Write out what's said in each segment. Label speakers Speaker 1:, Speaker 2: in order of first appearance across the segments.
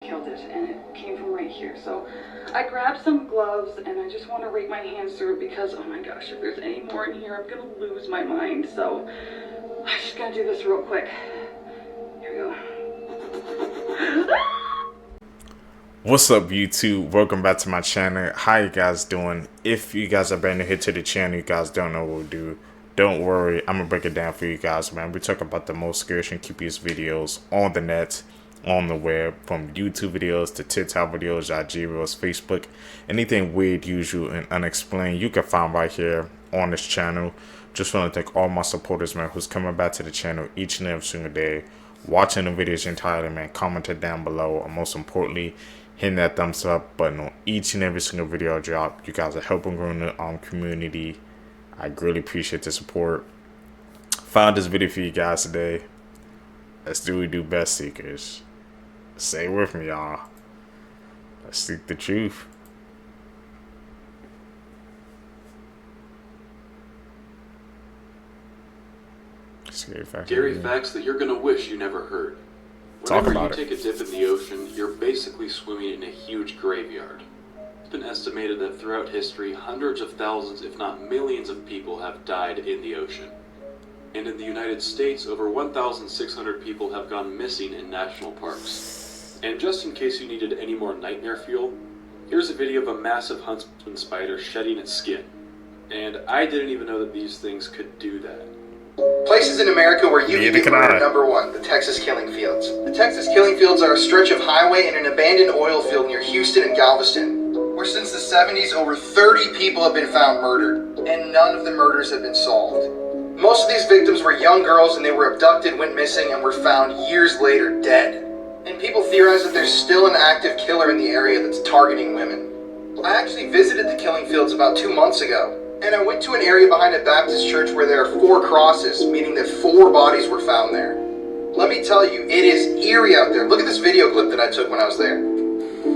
Speaker 1: killed it, and it came from right here. So I grabbed some gloves, and I just want to rake my hands through it because, oh my gosh, if there's any more in here, I'm gonna lose my mind. So I'm just gonna do this real quick. Here we go.
Speaker 2: What's up, YouTube? Welcome back to my channel. How you guys doing? If you guys are brand new here to the channel, you guys don't know what we do, don't worry, I'm gonna break it down for you guys, man. We talk about the most scariest and creepiest videos on the net, on the web, from YouTube videos to TikTok videos, IG reels, Facebook, anything weird, usual, and unexplained, you can find right here on this channel. Just want to thank all my supporters, man, who's coming back to the channel each and every single day, watching the videos entirely, man, commenting down below, and most importantly, hitting that thumbs up button on each and every single video I drop. You guys are helping grow the community. I greatly appreciate the support. Found this video for you guys today. Let's do what we do best, seekers. Stay with me, y'all. Let's seek the truth. Scary
Speaker 3: facts that you're gonna wish you never heard.
Speaker 2: Talk
Speaker 3: Whenever
Speaker 2: about
Speaker 3: you
Speaker 2: it.
Speaker 3: take a dip in the ocean, you're basically swimming in a huge graveyard. It's been estimated that throughout history, hundreds of thousands, if not millions of people have died in the ocean. And in the United States, over 1,600 people have gone missing in national parks. And just in case you needed any more nightmare fuel, here's a video of a massive huntsman spider shedding its skin. And I didn't even know that these things could do that.
Speaker 4: Places in America where you can get murdered. Number 1, the Texas Killing Fields. The Texas Killing Fields are a stretch of highway in an abandoned oil field near Houston and Galveston, where since the 70s, over 30 people have been found murdered, and none of the murders have been solved. Most of these victims were young girls, and they were abducted, went missing, and were found years later dead. And people theorize that there's still an active killer in the area that's targeting women. I actually visited the Killing Fields about 2 months ago. And I went to an area behind a Baptist church where there are 4 crosses, meaning that 4 bodies were found there. Let me tell you, it is eerie out there. Look at this video clip that I took when I was there.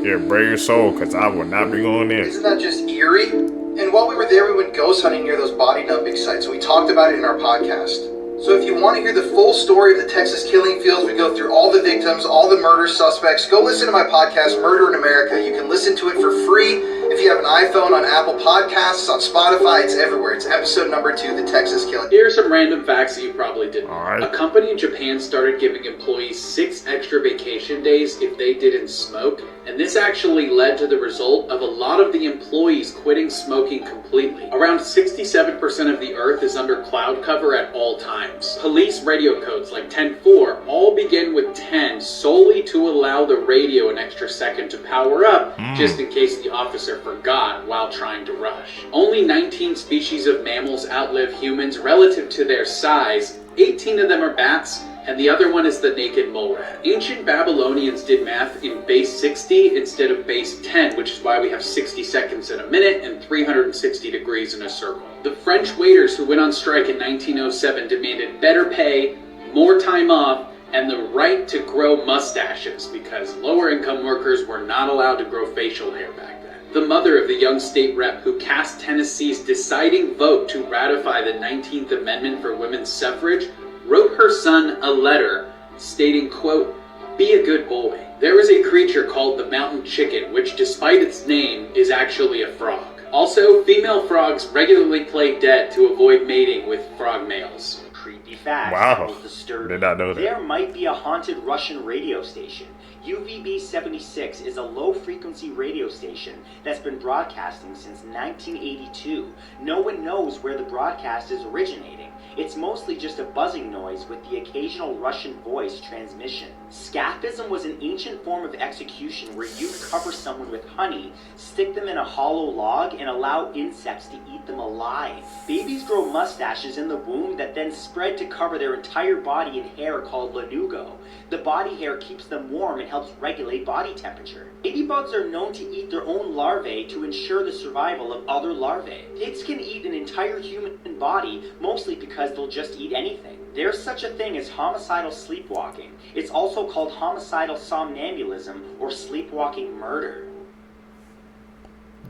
Speaker 2: Yeah, brave your soul, because I will not be going there.
Speaker 4: Isn't that just eerie? And while we were there, we went ghost hunting near those body dumping sites, and we talked about it in our podcast. So if you want to hear the full story of the Texas Killing Fields, we go through all the victims, all the murder suspects, go listen to my podcast, Murder in America. You can listen to it for free. If you have an iPhone, on Apple Podcasts, on Spotify, it's everywhere. It's episode number 2, the Texas Killing.
Speaker 5: Here are some random facts that you probably didn't know.
Speaker 2: Alright.
Speaker 5: A company in Japan started giving employees 6 extra vacation days if they didn't smoke, and this actually led to the result of a lot of the employees quitting smoking completely. Around 67% of the Earth is under cloud cover at all times. Police radio codes like 10-4 all begin with 10 solely to allow the radio an extra second to power up, just in case the officer forgot while trying to rush. Only 19 species of mammals outlive humans relative to their size. 18 of them are bats, and the other one is the naked mole rat. Ancient Babylonians did math in base 60 instead of base 10, which is why we have 60 seconds in a minute and 360 degrees in a circle. The French waiters who went on strike in 1907 demanded better pay, more time off, and the right to grow mustaches because lower income workers were not allowed to grow facial hair back then. The mother of the young state rep who cast Tennessee's deciding vote to ratify the 19th Amendment for women's suffrage wrote her son a letter stating, quote, "Be a good boy." There is a creature called the mountain chicken, which despite its name is actually a frog. Also, female frogs regularly play dead to avoid mating with frog males.
Speaker 6: Creepy fact
Speaker 2: Wow.
Speaker 6: that will disturb
Speaker 2: Did not know that.
Speaker 6: There might be a haunted Russian radio station. UVB-76 is a low-frequency radio station that's been broadcasting since 1982. No one knows where the broadcast is originating. It's mostly just a buzzing noise with the occasional Russian voice transmission. Scaphism was an ancient form of execution where you'd cover someone with honey, stick them in a hollow log, and allow insects to eat them alive. Babies grow mustaches in the womb that then spread to cover their entire body in hair called lanugo. The body hair keeps them warm and helps regulate body temperature. Ladybugs are known to eat their own larvae to ensure the survival of other larvae. Pigs can eat an entire human body, mostly because they'll just eat anything. There's such a thing as homicidal sleepwalking. It's also called homicidal somnambulism or sleepwalking murder.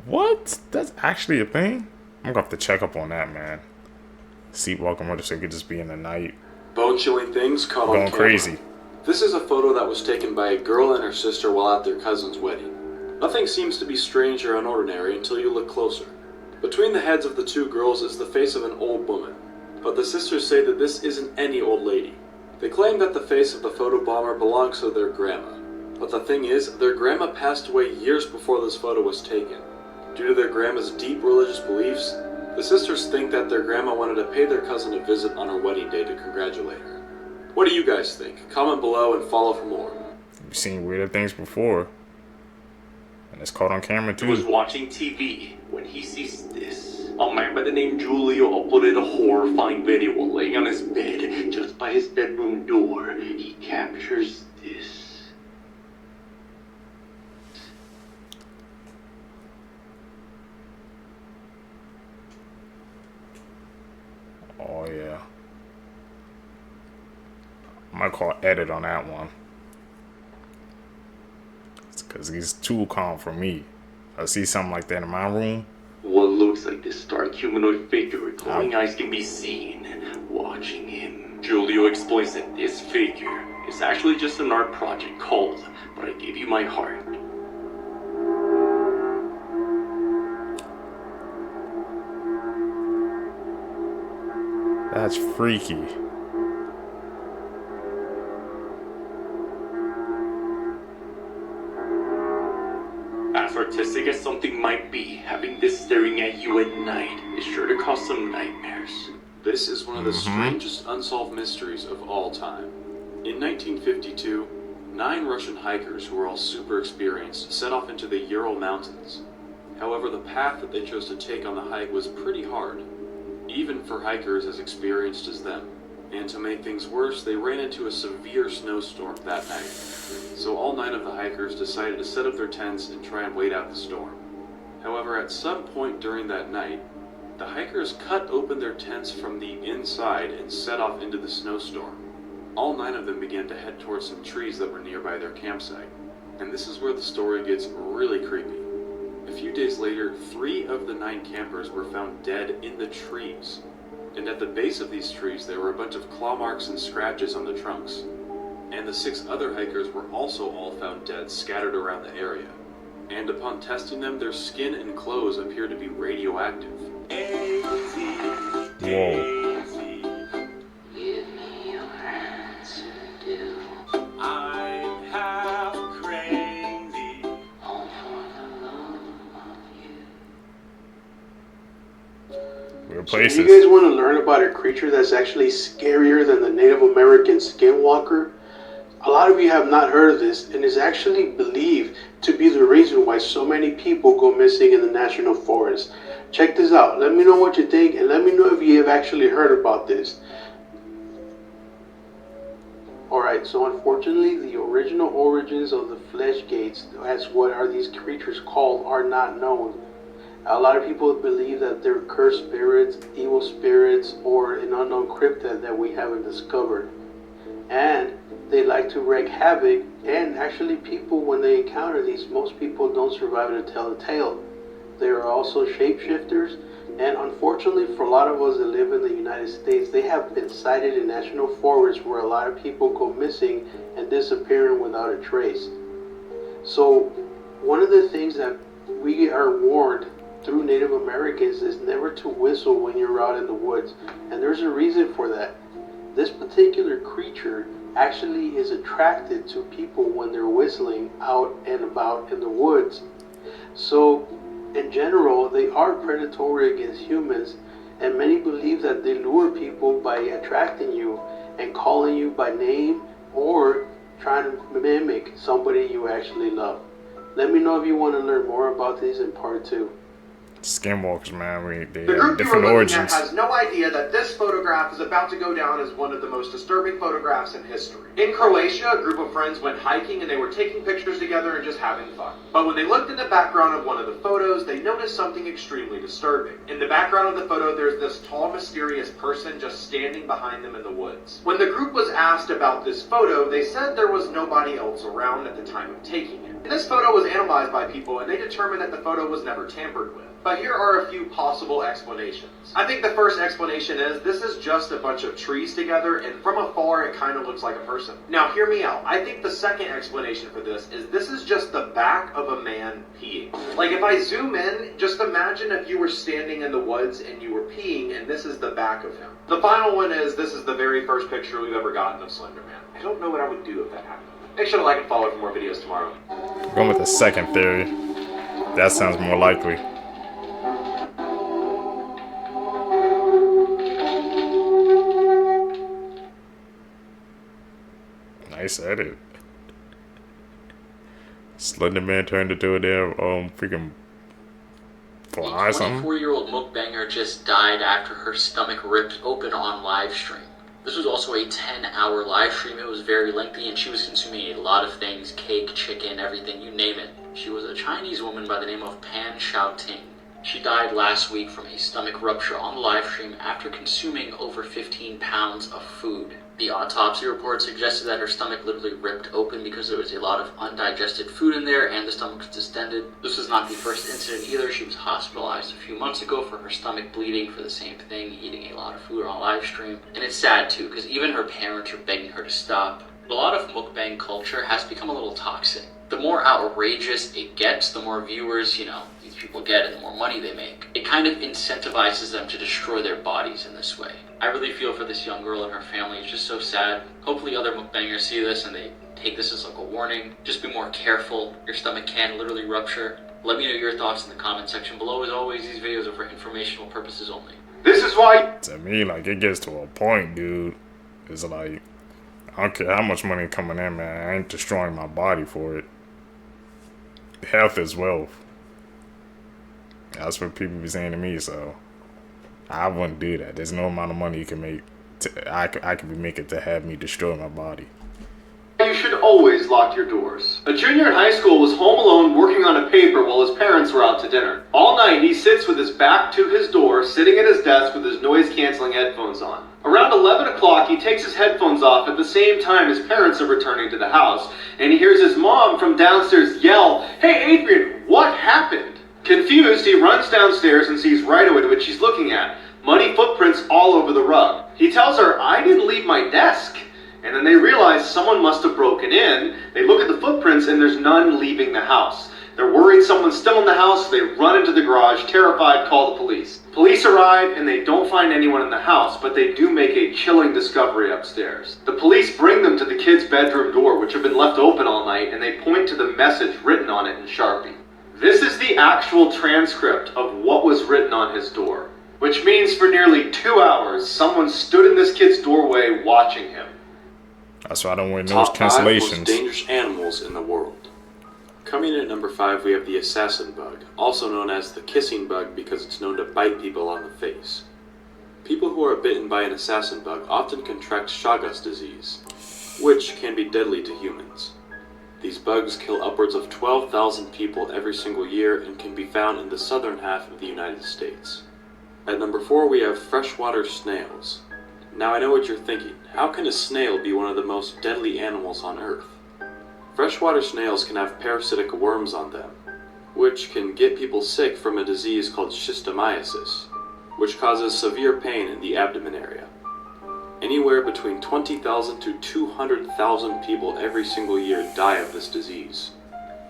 Speaker 2: What? That's actually a thing? I'm gonna have to check up on that, man. Sleepwalking murder, so it could just be in the night.
Speaker 3: Bone-chilling things caught on
Speaker 2: Going
Speaker 3: camera.
Speaker 2: crazy.
Speaker 3: This is a photo that was taken by a girl and her sister while at their cousin's wedding. Nothing seems to be strange or unordinary until you look closer. Between the heads of the two girls is the face of an old woman, but the sisters say that this isn't any old lady. They claim that the face of the photobomber belongs to their grandma, but the thing is, their grandma passed away years before this photo was taken. Due to their grandma's deep religious beliefs, the sisters think that their grandma wanted to pay their cousin a visit on her wedding day to congratulate her. What do you guys think? Comment below and follow for more.
Speaker 2: You've seen weirder things before, and it's caught on camera too.
Speaker 7: He was watching TV when he sees this. A man by the name Julio uploaded a horrifying video while laying on his bed just by his bedroom door. He captures this.
Speaker 2: Oh yeah. I might call edit on that one. It's because he's too calm for me. I see something like that in my room.
Speaker 7: What looks like this dark humanoid figure with glowing eyes can be seen watching him. Julio explains that this figure is actually just an art project called But I Gave You My Heart.
Speaker 2: That's freaky.
Speaker 7: As artistic as something might be, having this staring at you at night is sure to cause some nightmares.
Speaker 3: This is one of the strangest unsolved mysteries of all time. In 1952, 9 Russian hikers who were all super experienced set off into the Ural Mountains. However, the path that they chose to take on the hike was pretty hard, even for hikers as experienced as them. And to make things worse, they ran into a severe snowstorm that night. So all 9 of the hikers decided to set up their tents and try and wait out the storm. However, at some point during that night, the hikers cut open their tents from the inside and set off into the snowstorm. All 9 of them began to head towards some trees that were nearby their campsite. And this is where the story gets really creepy. A few days later, 3 of the 9 campers were found dead in the trees. And at the base of these trees, there were a bunch of claw marks and scratches on the trunks. And the 6 other hikers were also all found dead, scattered around the area. And upon testing them, their skin and clothes appeared to be radioactive.
Speaker 2: Whoa.
Speaker 8: If you guys want to learn about a creature that's actually scarier than the Native American Skinwalker, a lot of you have not heard of this, and is actually believed to be the reason why so many people go missing in the national forest. Check this out. Let me know what you think, and let me know if you have actually heard about this. Alright, so unfortunately, the original origins of the flesh gates, as what are these creatures called, are not known. A lot of people believe that they're cursed spirits, evil spirits, or an unknown cryptid that we haven't discovered. And they like to wreak havoc, and actually people, when they encounter these, most people don't survive to tell the tale. They are also shapeshifters, and unfortunately for a lot of us that live in the United States, they have been sighted in national forests where a lot of people go missing and disappearing without a trace. So one of the things that we are warned through Native Americans is never to whistle when you're out in the woods, and there's a reason for that. This particular creature actually is attracted to people when they're whistling out and about in the woods. So in general, they are predatory against humans, and many believe that they lure people by attracting you and calling you by name or trying to mimic somebody you actually love. Let me know if you want to learn more about these in part 2.
Speaker 2: Skinwalkers, man, they
Speaker 4: The
Speaker 2: have
Speaker 4: group you
Speaker 2: different
Speaker 4: are looking
Speaker 2: origins.
Speaker 4: at has no idea that this photograph is about to go down as one of the most disturbing photographs in history. In Croatia, a group of friends went hiking and they were taking pictures together and just having fun. But when they looked in the background of one of the photos, they noticed something extremely disturbing. In the background of the photo, there's this tall, mysterious person just standing behind them in the woods. When the group was asked about this photo, they said there was nobody else around at the time of taking it.
Speaker 9: This photo was analyzed by people, and they determined that the photo was never tampered with. But here are a few possible explanations. I think the first explanation is this is just a bunch of trees together, and from afar it kind of looks like a person. Now hear me out. I think the second explanation for this is just the back of a man peeing. Like if I zoom in, just imagine if you were standing in the woods and you were peeing, and this is the back of him. The final one is this is the very first picture we've ever gotten of Slender Man. I don't know what I would do if that happened. Make sure to like and follow for more videos tomorrow.
Speaker 2: Going with the second theory. That sounds more likely. Nice edit. Slender Man turned into a damn freaking fly or something.
Speaker 10: A 24-year-old mukbanger just died after her stomach ripped open on live stream. This was also a 10-hour live stream. It was very lengthy, and she was consuming a lot of things: cake, chicken, everything, you name it. She was a Chinese woman by the name of Pan Xiaoting. She died last week from a stomach rupture on the live stream after consuming over 15 pounds of food. The autopsy report suggested that her stomach literally ripped open because there was a lot of undigested food in there and the stomach was distended. This was not the first incident either. She was hospitalized a few months ago for her stomach bleeding for the same thing, eating a lot of food on a live stream. And it's sad too, because even her parents are begging her to stop. A lot of mukbang culture has become a little toxic. The more outrageous it gets, the more viewers, these people get and the more money they make. It kind of incentivizes them to destroy their bodies in this way. I really feel for this young girl and her family. It's just so sad. Hopefully other mukbangers see this and they take this as like a warning. Just be more careful. Your stomach can literally rupture. Let me know your thoughts in the comment section below. As always, these videos are for informational purposes only.
Speaker 9: This is why...
Speaker 2: To me, like, it gets to a point, dude. It's like, I don't care how much money coming in, man. I ain't destroying my body for it. Health is wealth. That's what people be saying to me, so I wouldn't do that. There's no amount of money you can make. I could be making to have me destroy my body.
Speaker 9: You should always lock your doors. A junior in high school was home alone working on a paper while his parents were out to dinner. All night he sits with his back to his door, sitting at his desk with his noise-canceling headphones on. Around 11 o'clock he takes his headphones off at the same time his parents are returning to the house, and he hears his mom from downstairs yell, "Hey Adrian, what happened?" Confused, he runs downstairs and sees right away what she's looking at. Muddy footprints all over the rug. He tells her, "I didn't leave my desk." And then they realize someone must have broken in. They look at the footprints and there's none leaving the house. They're worried someone's still in the house, so they run into the garage, terrified, call the police. Police arrive and they don't find anyone in the house, but they do make a chilling discovery upstairs. The police bring them to the kid's bedroom door, which had been left open all night, and they point to the message written on it in Sharpie. This is the actual transcript of what was written on his door, which means for nearly 2 hours, someone stood in this kid's doorway watching him.
Speaker 2: That's why I don't wear nose
Speaker 3: Top 5 most
Speaker 2: cancellations.
Speaker 3: dangerous animals in the world. Coming in at number 5, we have the assassin bug, also known as the kissing bug because it's known to bite people on the face. People who are bitten by an assassin bug often contract Chagas disease, which can be deadly to humans. These bugs kill upwards of 12,000 people every single year and can be found in the southern half of the United States. At number 4, we have freshwater snails. Now I know what you're thinking. How can a snail be one of the most deadly animals on Earth? Freshwater snails can have parasitic worms on them, which can get people sick from a disease called schistomiasis, which causes severe pain in the abdomen area. Anywhere between 20,000 to 200,000 people every single year die of this disease,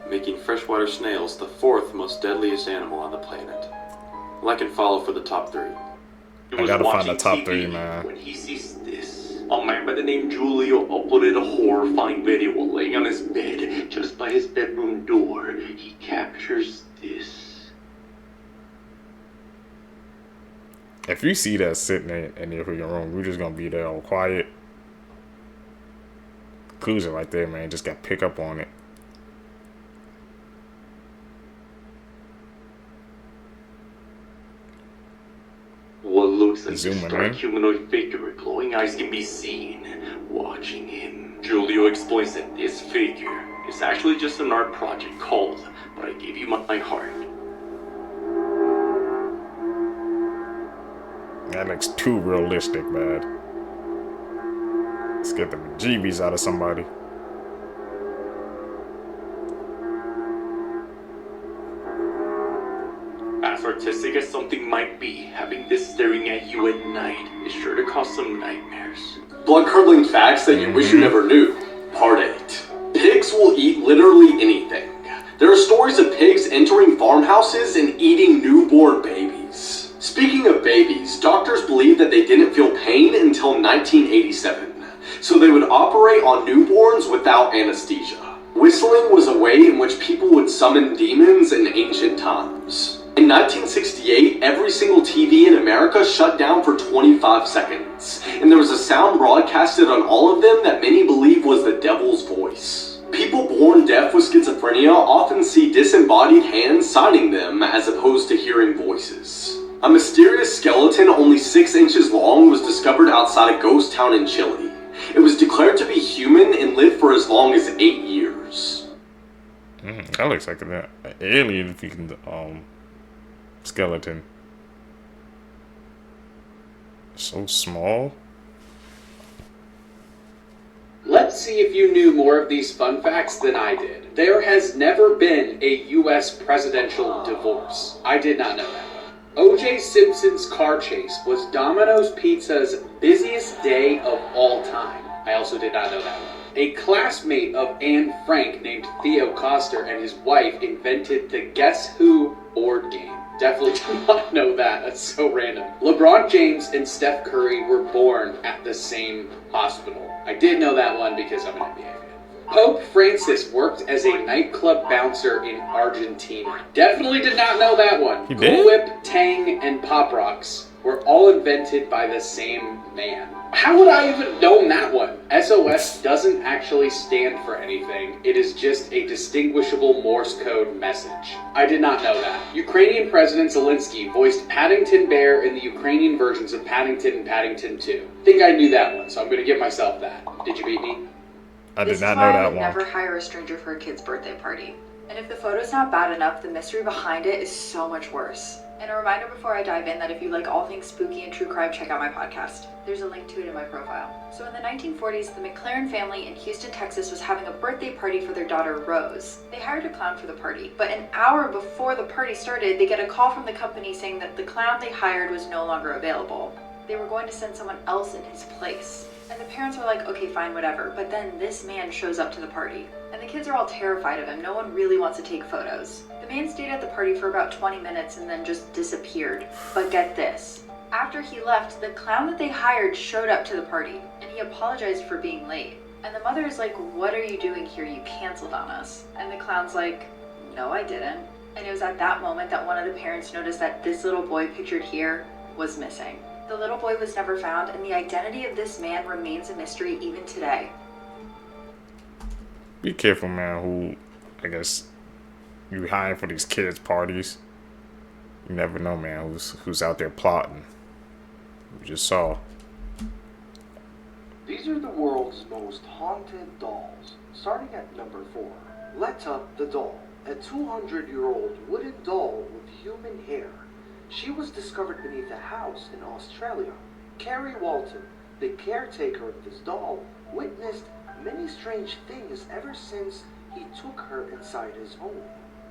Speaker 3: making freshwater snails the 4th most deadliest animal on the planet. Like and follow for the top 3.
Speaker 2: I gotta find the top 3, man.
Speaker 7: When he sees this, a man by the name Julio uploaded a horrifying video while laying on his bed just by his bedroom door. He captures this.
Speaker 2: If you see that sitting in your freaking room, we're just gonna be there all quiet. Clues are right there, man. Just gotta pick up on it.
Speaker 7: What looks like a
Speaker 2: Zooming
Speaker 7: stark
Speaker 2: in.
Speaker 7: humanoid figure with glowing eyes can be seen watching him. Julio explains that this figure is actually just an art project called But I Gave You My Heart.
Speaker 2: That looks too realistic, man. Let's get the bejeebies out of somebody.
Speaker 7: artistic as something might be, having this staring at you at night is sure to cause some nightmares.
Speaker 9: Blood-curdling facts that you wish you never knew. Part 8. Pigs will eat literally anything. There are stories of pigs entering farmhouses and eating newborn babies. Speaking of babies, doctors believed that they didn't feel pain until 1987, so they would operate on newborns without anesthesia. Whistling was a way in which people would summon demons in ancient times. In 1968, every single TV in America shut down for 25 seconds, and there was a sound broadcasted on all of them that many believe was the devil's voice. People born deaf with schizophrenia often see disembodied hands signing them as opposed to hearing voices. A mysterious skeleton only 6 inches long was discovered outside a ghost town in Chile. It was declared to be human and lived for as long as 8 years.
Speaker 2: That looks like an alien if you can, skeleton. So small.
Speaker 5: Let's see if you knew more of these fun facts than I did. There has never been a U.S. presidential divorce. I did not know that one. O.J. Simpson's car chase was Domino's Pizza's busiest day of all time. I also did not know that one. A classmate of Anne Frank named Theo Koster and his wife invented the Guess Who board game. Definitely did not know that. That's so random. LeBron James and Steph Curry were born at the same hospital. I did know that one because I'm an NBA fan. Pope Francis worked as a nightclub bouncer in Argentina. Definitely did not know that one. Cool Whip, Tang, and Pop Rocks were all invented by the same man. How would I even known that one? SOS doesn't actually stand for anything. It is just a distinguishable Morse code message. I did not know that. Ukrainian President Zelensky voiced Paddington Bear in the Ukrainian versions of Paddington and Paddington 2. Think I knew that one, so I'm going to give myself that. Did you beat me?
Speaker 2: I did not know that one.
Speaker 11: Never hire a stranger for a kid's birthday party. And if the photo's not bad enough, the mystery behind it is so much worse. And a reminder before I dive in that if you like all things spooky and true crime, check out my podcast. There's a link to it in my profile. So in the 1940s, the McLaren family in Houston, Texas was having a birthday party for their daughter, Rose. They hired a clown for the party, but an hour before the party started, they get a call from the company saying that the clown they hired was no longer available. They were going to send someone else in his place. And the parents were like, okay, fine, whatever. But then this man shows up to the party. And the kids are all terrified of him. No one really wants to take photos. The man stayed at the party for about 20 minutes and then just disappeared. But get this. After he left, the clown that they hired showed up to the party. And he apologized for being late. And the mother is like, what are you doing here? You canceled on us. And the clown's like, no, I didn't. And it was at that moment that one of the parents noticed that this little boy pictured here was missing. The little boy was never found, and the identity of this man remains a mystery even today.
Speaker 2: Be careful, man, who, I guess, you hiring for these kids' parties. You never know, man, who's out there plotting. We just saw.
Speaker 12: These are the world's most haunted dolls. Starting at number 4. Letta the doll, a 200-year-old wooden doll with human hair. She was discovered beneath a house in Australia. Carrie Walton, the caretaker of this doll, witnessed many strange things ever since he took her inside his home.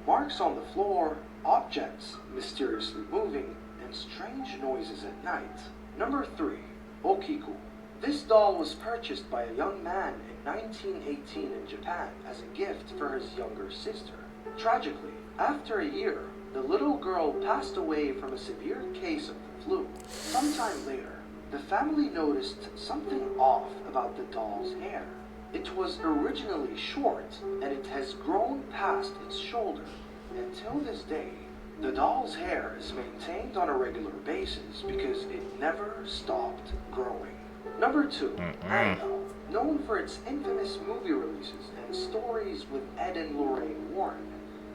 Speaker 12: Marks on the floor, objects mysteriously moving, and strange noises at night. Number 3. Okiku. This doll was purchased by a young man in 1918 in Japan as a gift for his younger sister. Tragically, after a year, the little girl passed away from a severe case of the flu. Sometime later, the family noticed something off about the doll's hair. It was originally short, and it has grown past its shoulder. Until this day, the doll's hair is maintained on a regular basis because it never stopped growing. Number 2, Annabelle, known for its infamous movie releases and stories with Ed and Lorraine Warren.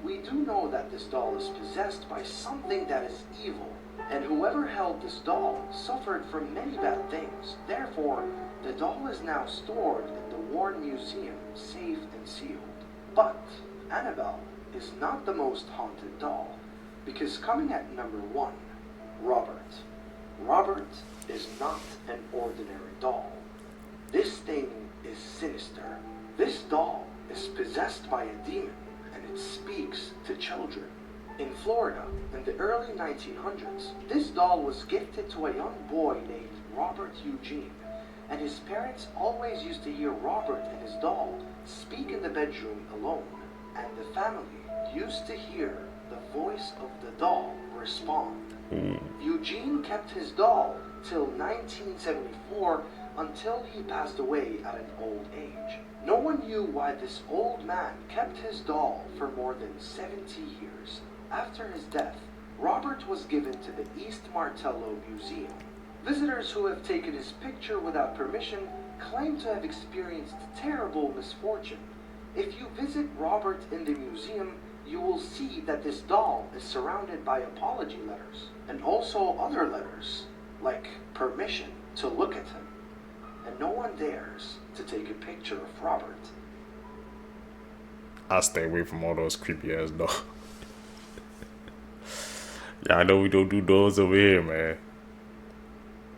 Speaker 12: We do know that this doll is possessed by something that is evil, and whoever held this doll suffered from many bad things. Therefore, the doll is now stored in the Warren Museum, safe and sealed. But Annabelle is not the most haunted doll, because coming at number 1, Robert. Robert is not an ordinary doll. This thing is sinister. This doll is possessed by a demon, and it speaks to children. In Florida, in the early 1900s, this doll was gifted to a young boy named Robert Eugene, and his parents always used to hear Robert and his doll speak in the bedroom alone, and the family used to hear the voice of the doll respond. Eugene kept his doll till 1974 until he passed away at an old age. No one knew why this old man kept his doll for more than 70 years. After his death, Robert was given to the East Martello Museum. Visitors who have taken his picture without permission claim to have experienced terrible misfortune. If you visit Robert in the museum, you will see that this doll is surrounded by apology letters, and also other letters, like permission to look at him. And no one dares to take a picture of Robert.
Speaker 2: I stay away from all those creepy ass dolls. Yeah, I know we don't do dolls over here, man.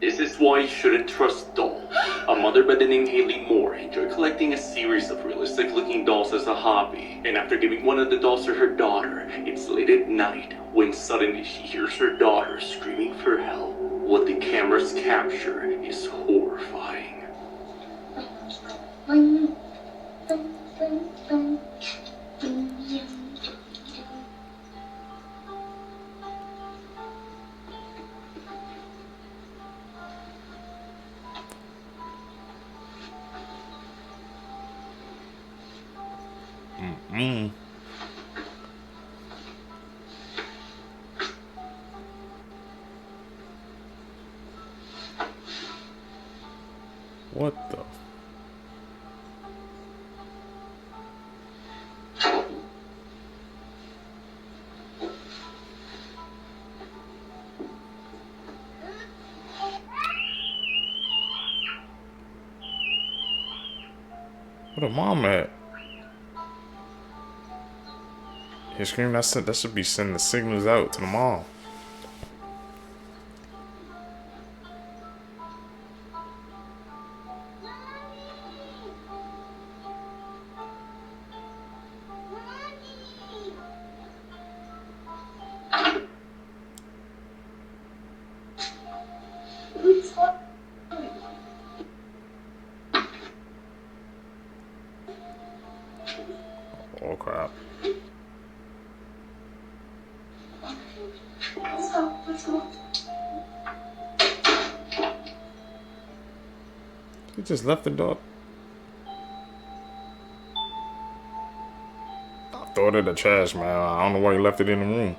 Speaker 7: This is why you shouldn't trust dolls. A mother by the name Haley Moore enjoyed collecting a series of realistic looking dolls as a hobby. And after giving one of the dolls to her daughter, it's late at night when suddenly she hears her daughter screaming for help. What the cameras capture is horrifying.
Speaker 2: What the? Where the mom at? His scream, that should be sending the signals out to the mom. Oh crap. He just left the door. I throw it in the trash, man. I don't know why he left it in the room.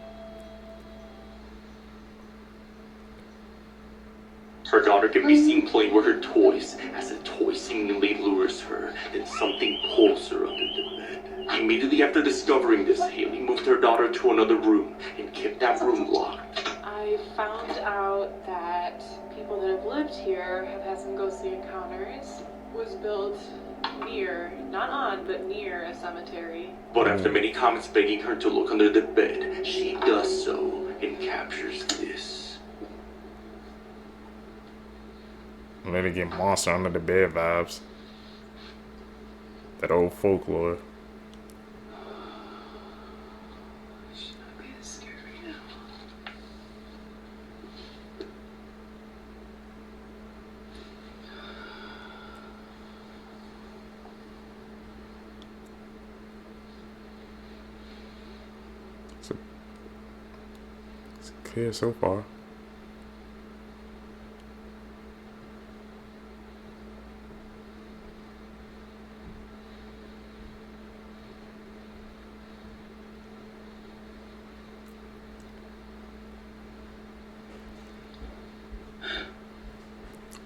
Speaker 7: Her daughter can be seen playing with her toys as the toy seemingly lures her, then something pulls her under the bed. Immediately after discovering this, Haley moved her daughter to another room and kept that room locked.
Speaker 13: I found out that people that have lived here have had some ghostly encounters. Was built near, not on, but near a cemetery.
Speaker 7: But after many comments begging her to look under the bed, she does so and captures this.
Speaker 2: Let it get monster under the bed vibes. That old folklore.
Speaker 13: I should not be this scared right now.
Speaker 2: It's clear so far.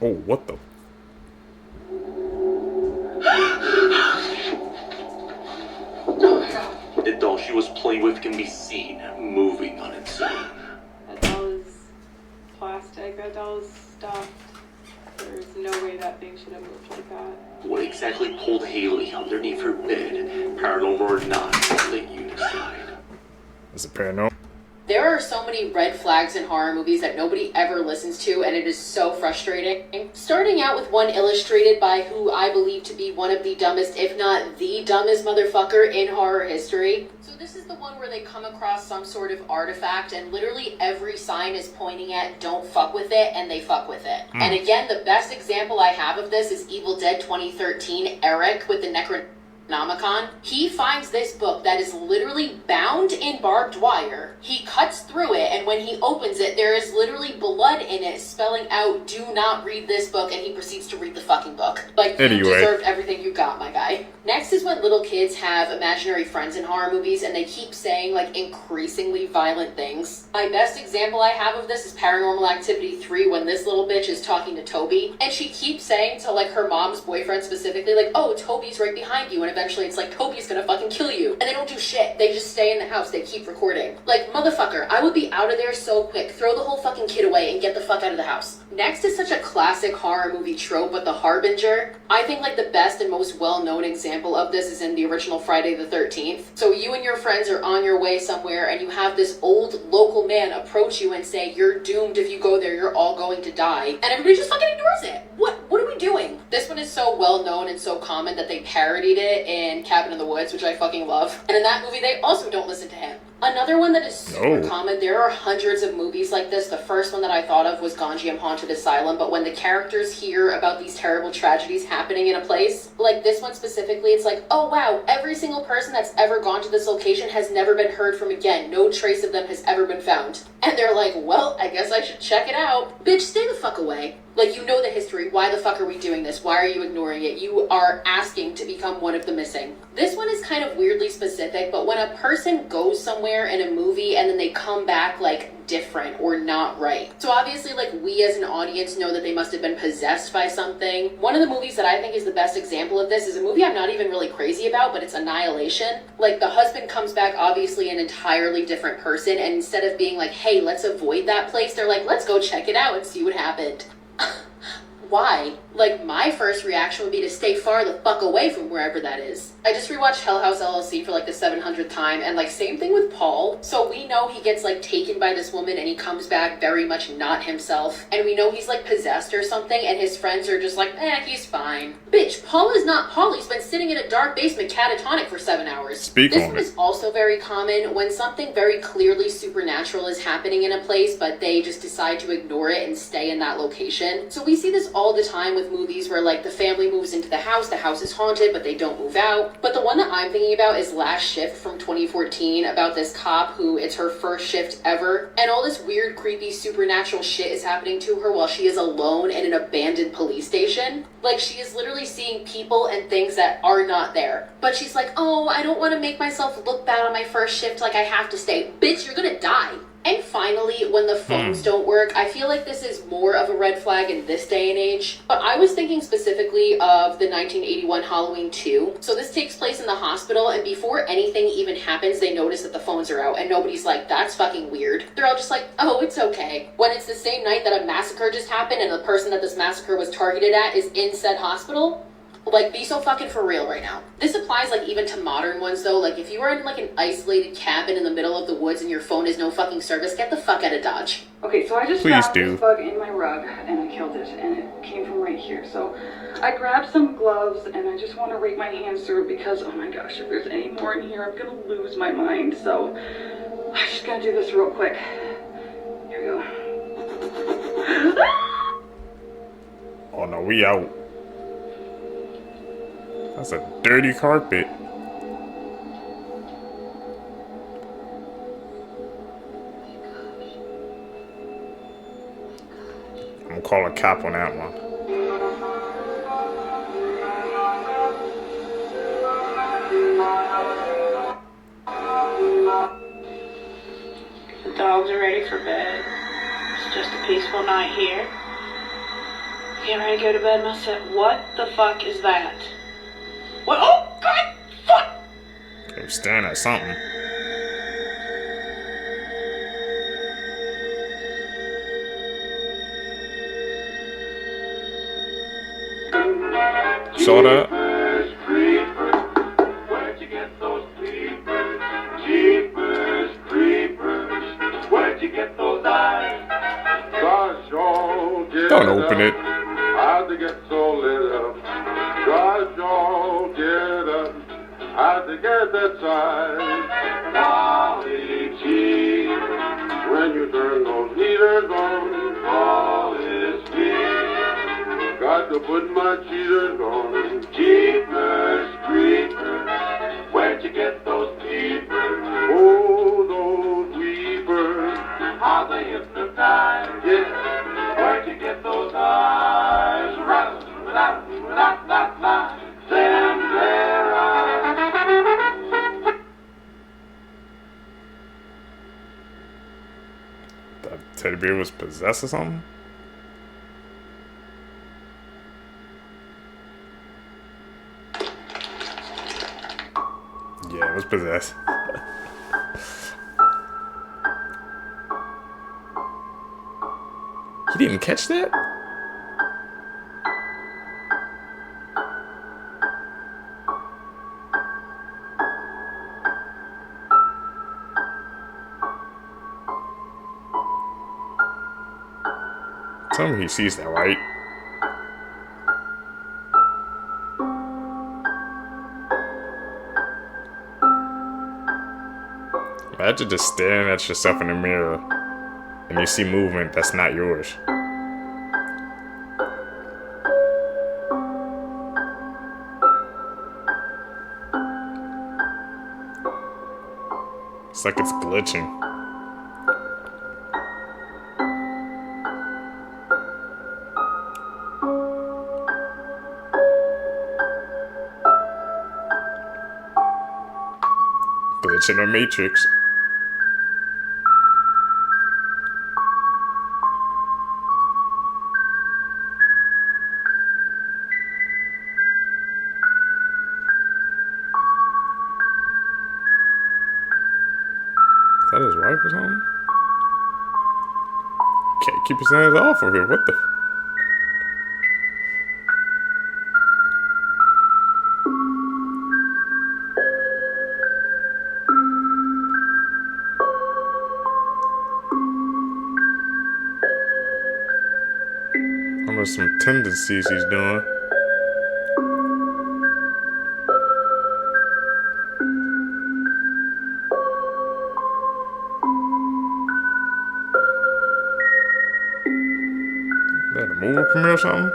Speaker 2: Oh, what the?
Speaker 7: The doll she was playing with can be seen moving on its own.
Speaker 13: That doll is plastic. That doll is stuffed. There's no way that thing should have moved like that.
Speaker 7: What exactly pulled Haley underneath her bed, paranormal or not, I'll let you decide.
Speaker 2: Is it paranormal?
Speaker 14: There are so many red flags in horror movies that nobody ever listens to, and it is so frustrating. Starting out with one illustrated by who I believe to be one of the dumbest, if not the dumbest motherfucker in horror history. So this is the one where they come across some sort of artifact, and literally every sign is pointing at don't fuck with it, and they fuck with it. And again, the best example I have of this is Evil Dead 2013, Eric with the Necronomicon. He finds this book that is literally bound in barbed wire. He cuts through it, and when he opens it, there is literally blood in it spelling out, do not read this book, and he proceeds to read the fucking book. Like, you deserved everything you got, my guy. Next is when little kids have imaginary friends in horror movies, and they keep saying, like, increasingly violent things. My best example I have of this is Paranormal Activity 3, when this little bitch is talking to Toby, and she keeps saying to, like, her mom's boyfriend specifically, like, oh, Toby's right behind you, and eventually it's like, Toby's gonna fucking kill you. And they don't do shit. They just stay in the house. They keep recording. Like, motherfucker, I would be out of there so quick. Throw the whole fucking kid away and get the fuck out of the house. Next is such a classic horror movie trope, but The Harbinger. I think, like, the best and most well-known example of this is in the original Friday the 13th. So you and your friends are on your way somewhere, and you have this old local man approach you and say, you're doomed if you go there, you're all going to die. And everybody just fucking ignores it. What are we doing? This one is so well-known and so common that they parodied it in Cabin in the Woods, which I fucking love. And in that movie, they also don't listen to him. Another one that is super common, there are hundreds of movies like this. The first one that I thought of was Ganjiam Haunted Asylum, but when the characters hear about these terrible tragedies happening in a place, like this one specifically, it's like, oh wow, every single person that's ever gone to this location has never been heard from again. No trace of them has ever been found. And they're like, well, I guess I should check it out. Bitch, stay the fuck away. Like, you know the history. Why the fuck are we doing this? Why are you ignoring it? You are asking to become one of the missing. This one is kind of weirdly specific, but when a person goes somewhere in a movie and then they come back, like, different or not right. So obviously, like, we as an audience know that they must have been possessed by something. One of the movies that I think is the best example of this is a movie I'm not even really crazy about, but it's Annihilation. Like, the husband comes back obviously an entirely different person, and instead of being like, hey, let's avoid that place, they're like, let's go check it out and see what happened. Why? Like, my first reaction would be to stay far the fuck away from wherever that is. I just rewatched Hell House LLC for like the 700th time, and like same thing with Paul. So we know he gets like taken by this woman and he comes back very much not himself. And we know he's like possessed or something, and his friends are just like, he's fine. Bitch, Paul is not Paul. He's been sitting in a dark basement catatonic for 7 hours. This one is also very common when something very clearly supernatural is happening in a place, but they just decide to ignore it and stay in that location. So we see this all the time with movies where like the family moves into the house is haunted, but they don't move out. But the one that I'm thinking about is Last Shift from 2014, about this cop who it's her first shift ever, and all this weird, creepy, supernatural shit is happening to her while she is alone in an abandoned police station. Like, she is literally seeing people and things that are not there. But she's like, oh, I don't want to make myself look bad on my first shift, like I have to stay. Bitch, you're gonna die. And finally, when the phones don't work, I feel like this is more of a red flag in this day and age. But I was thinking specifically of the 1981 Halloween 2. So this takes place in the hospital, and before anything even happens, they notice that the phones are out, and nobody's like, that's fucking weird. They're all just like, oh, it's okay. When it's the same night that a massacre just happened, and the person that this massacre was targeted at is in said hospital, like, be so fucking for real right now. This applies, like, even to modern ones, though. Like, if you are in, like, an isolated cabin in the middle of the woods and your phone has no fucking service, get the fuck out of Dodge.
Speaker 1: Okay, so I just found this bug in my rug, and I killed it, and it came from right here. So I grabbed some gloves, and I just want to rake my hands through it because, oh my gosh, if there's any more in here, I'm gonna lose my mind. So I'm just gonna do this real quick. Here we go.
Speaker 2: Oh no, we out. That's a dirty carpet. I'm gonna call a cop on that one.
Speaker 15: The dogs are ready for bed. It's just a peaceful night here. Getting ready to go to bed myself. What the fuck is that? What? Oh, God! Fuck!
Speaker 2: They're staring at something. Saw that? want to open it.
Speaker 16: How'd they get so lit up? Gosh, y'all get up. How'd they get that size? Quality. When you turn those heaters on, all is clear. Got to put my cheaters on. Jeepers, creepers. Where'd you get those peepers? Oh, those weepers. How they hypnotize. Yeah. Where'd you get those eyes? Rattle, rattle, rattle, rattle, rattle. Them there eyes.
Speaker 2: That teddy bear was possessed or something? Yeah, it was possessed. He didn't catch that? Tell me he sees that, right? Imagine just staring at yourself in the mirror and you see movement that's not yours. It's like it's glitching. Glitch in the Matrix. Is that his wife or something? Can't keep his hands off of it. What the? I know some tendencies he's doing. Is that a movie premiere or something?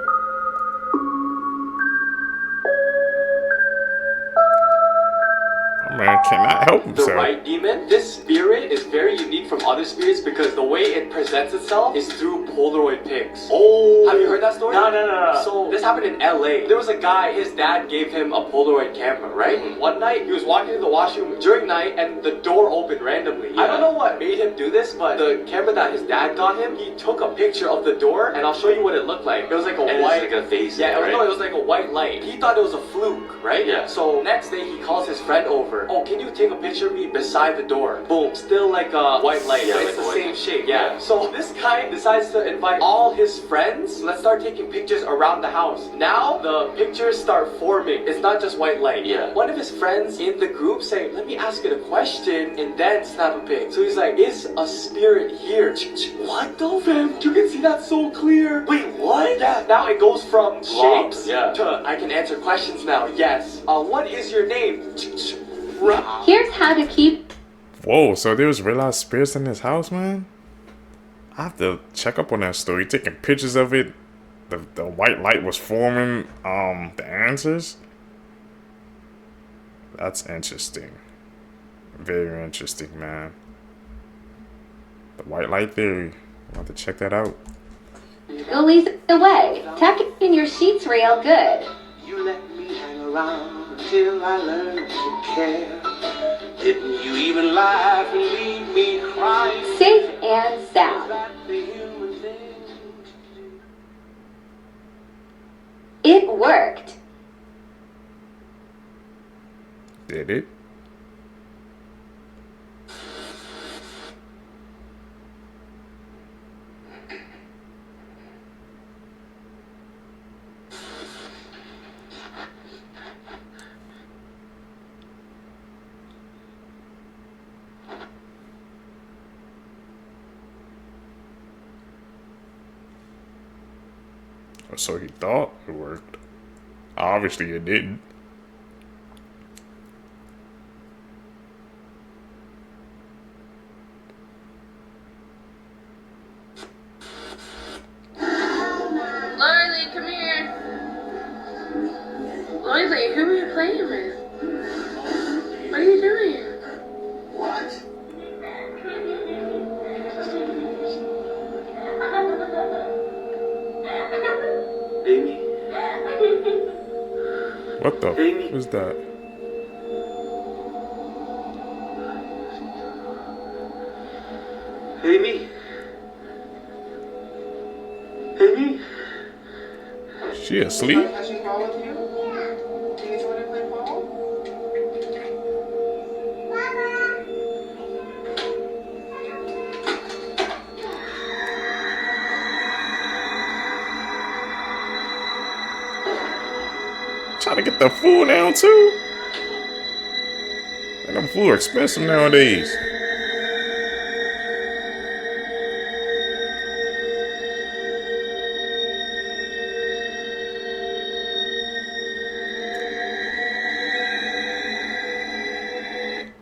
Speaker 2: Oh man, cannot help himself.
Speaker 17: The right demon, this spirit is very unique from other spirits because the way it presents itself is through Polaroid pics. Oh! Have you heard that story? No. So, this happened in LA. There was a guy, his dad gave him a Polaroid camera, right? Mm-hmm. One night, he was walking to the washroom during night and the door opened randomly. Yeah. I don't know what made him do this, but the camera that his dad got him, he took a picture of the door and I'll show you what it looked like. It was like a white...
Speaker 7: like a face.
Speaker 17: Yeah,
Speaker 7: right?
Speaker 17: No, it was like a white light. He thought it was a fluke, right?
Speaker 7: Yeah.
Speaker 17: So, next day, he calls his friend over. Oh, can you take a picture of me beside the door? Boom. Still like a white light. Yeah, it's like the same shape. Yeah. So this guy decides to invite all his friends. Let's start taking pictures around the house. Now the pictures start forming. It's not just white light.
Speaker 7: Yeah.
Speaker 17: One of his friends in the group say, "Let me ask it a question and then snap a pic." So he's like, "Is a spirit here?" What the fam? You can see that so clear. Wait, what? Yeah. Now it goes from shapes to I can answer questions now. Yes. What is your name?
Speaker 18: Here's how to keep.
Speaker 2: Whoa, so there was real life spirits in his house, man? I have to check up on that story. Taking pictures of it. The white light was forming the answers. That's interesting. Very interesting, man. The white light theory. I'll have to check that out.
Speaker 18: Go lead the way. Tuck in your sheets real good.
Speaker 12: You let me hang around until I learned to care. Didn't you even laugh and leave me crying?
Speaker 18: Safe and sound. It worked.
Speaker 2: Did it? So he thought it worked. Obviously it didn't.
Speaker 13: Lily, come here. Lily, who are you playing with? What are you doing? What?
Speaker 8: Amy.
Speaker 2: What the f was that?
Speaker 8: Amy. Amy.
Speaker 2: She asleep?
Speaker 12: Catching ball with you? Do you want to play ball?
Speaker 2: Trying to get the food down too. And them food are expensive nowadays.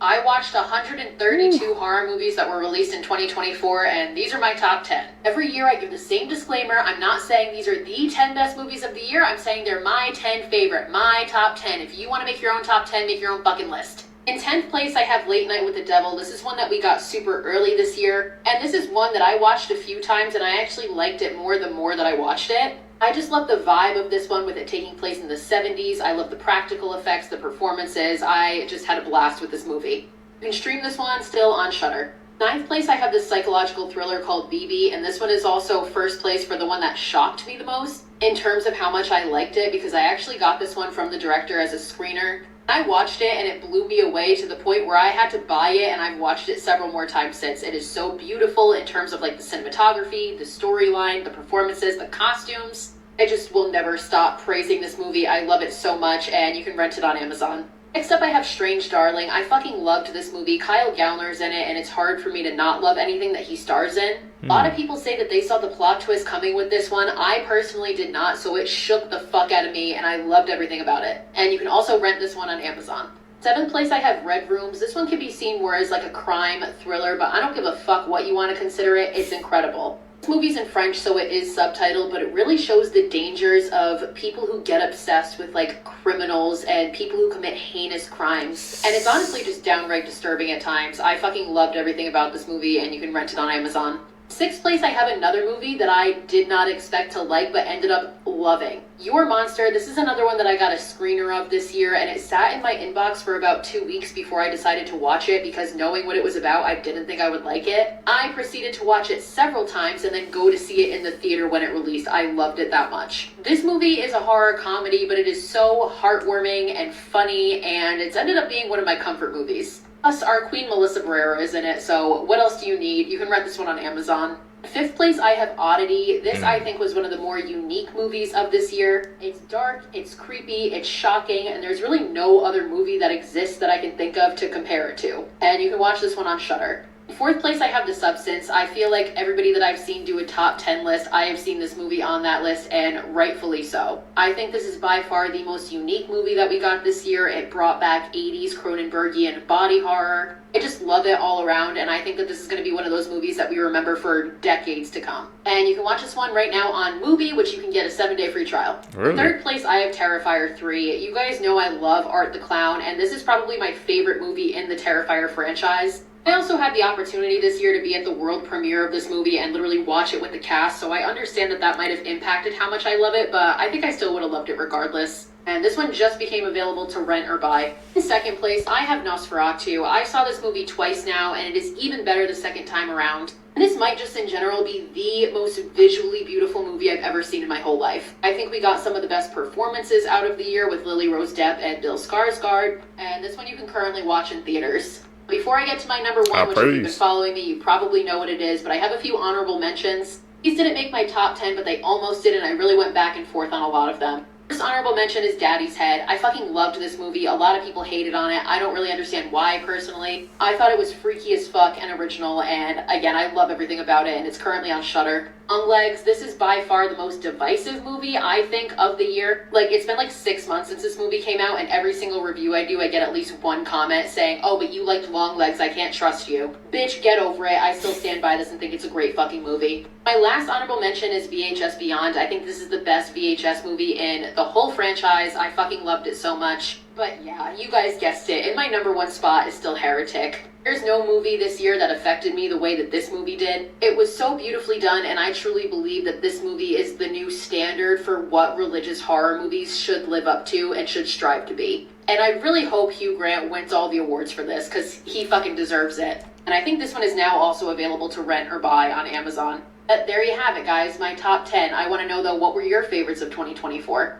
Speaker 14: I watched 132 horror movies that were released in 2024, and these are my top 10. Every year I give the same disclaimer. I'm not saying these are the 10 best movies of the year. I'm saying they're my 10 favorite, my top 10. If you want to make your own top 10, make your own fucking list. In 10th place, I have Late Night with the Devil. This is one that we got super early this year, and this is one that I watched a few times, and I actually liked it more the more that I watched it. I just love the vibe of this one with it taking place in the 70s. I love the practical effects, the performances. I just had a blast with this movie. You can stream this one still on Shudder. 9th place, I have this psychological thriller called BB, and this one is also first place for the one that shocked me the most in terms of how much I liked it, because I actually got this one from the director as a screener. I watched it and it blew me away to the point where I had to buy it, and I've watched it several more times since. It is so beautiful in terms of like the cinematography, the storyline, the performances, the costumes. I just will never stop praising this movie. I love it so much, and you can rent it on Amazon. Next up, I have Strange Darling. I fucking loved this movie. Kyle Gallner's in it, and it's hard for me to not love anything that he stars in. A lot of people say that they saw the plot twist coming with this one. I personally did not, so it shook the fuck out of me, and I loved everything about it. And you can also rent this one on Amazon. 7th place, I have Red Rooms. This one can be seen more as like a crime thriller, but I don't give a fuck what you want to consider it. It's incredible. This movie's in French, so it is subtitled, but it really shows the dangers of people who get obsessed with like criminals and people who commit heinous crimes. And it's honestly just downright disturbing at times. I fucking loved everything about this movie, and you can rent it on Amazon. 6th place, I have another movie that I did not expect to like, but ended up loving. Your Monster. This is another one that I got a screener of this year, and it sat in my inbox for about 2 weeks before I decided to watch it, because knowing what it was about, I didn't think I would like it. I proceeded to watch it several times and then go to see it in the theater when it released. I loved it that much. This movie is a horror comedy, but it is so heartwarming and funny, and it's ended up being one of my comfort movies. Plus, our Queen Melissa Barrera is in it, so what else do you need? You can rent this one on Amazon. 5th place, I have Oddity. This, I think, was one of the more unique movies of this year. It's dark, it's creepy, it's shocking, and there's really no other movie that exists that I can think of to compare it to. And you can watch this one on Shudder. 4th place, I have The Substance. I feel like everybody that I've seen do a top 10 list, I have seen this movie on that list, and rightfully so. I think this is by far the most unique movie that we got this year. It brought back 80s Cronenbergian body horror. I just love it all around, and I think that this is going to be one of those movies that we remember for decades to come. And you can watch this one right now on Mubi, which you can get a 7-day free trial.
Speaker 2: Really?
Speaker 14: 3rd place, I have Terrifier 3. You guys know I love Art the Clown, and this is probably my favorite movie in the Terrifier franchise. I also had the opportunity this year to be at the world premiere of this movie and literally watch it with the cast, so I understand that that might have impacted how much I love it, but I think I still would have loved it regardless. And this one just became available to rent or buy. In 2nd place, I have Nosferatu. I saw this movie twice now, and it is even better the second time around. And this might just in general be the most visually beautiful movie I've ever seen in my whole life. I think we got some of the best performances out of the year with Lily Rose Depp and Bill Skarsgård, and this one you can currently watch in theaters. Before I get to my number one, which if you've been following me, you probably know what it is, but I have a few honorable mentions. These didn't make my top 10, but they almost did, and I really went back and forth on a lot of them. First honorable mention is Daddy's Head. I fucking loved this movie. A lot of people hated on it. I don't really understand why, personally. I thought it was freaky as fuck and original, and again, I love everything about it, and it's currently on Shudder. On Legs, this is by far the most divisive movie, I think, of the year. Like, it's been like 6 months since this movie came out, and every single review I do, I get at least one comment saying, oh, but you liked Long Legs, I can't trust you. Bitch, get over it. I still stand by this and think it's a great fucking movie. My last honorable mention is VHS Beyond. I think this is the best VHS movie in the whole franchise. I fucking loved it so much. But yeah, you guys guessed it. In my #1 spot is still Heretic. There's no movie this year that affected me the way that this movie did. It was so beautifully done, and I truly believe that this movie is the new standard for what religious horror movies should live up to and should strive to be. And I really hope Hugh Grant wins all the awards for this, because he fucking deserves it. And I think this one is now also available to rent or buy on Amazon. But there you have it, guys, my top 10. I want to know, though, what were your favorites of 2024?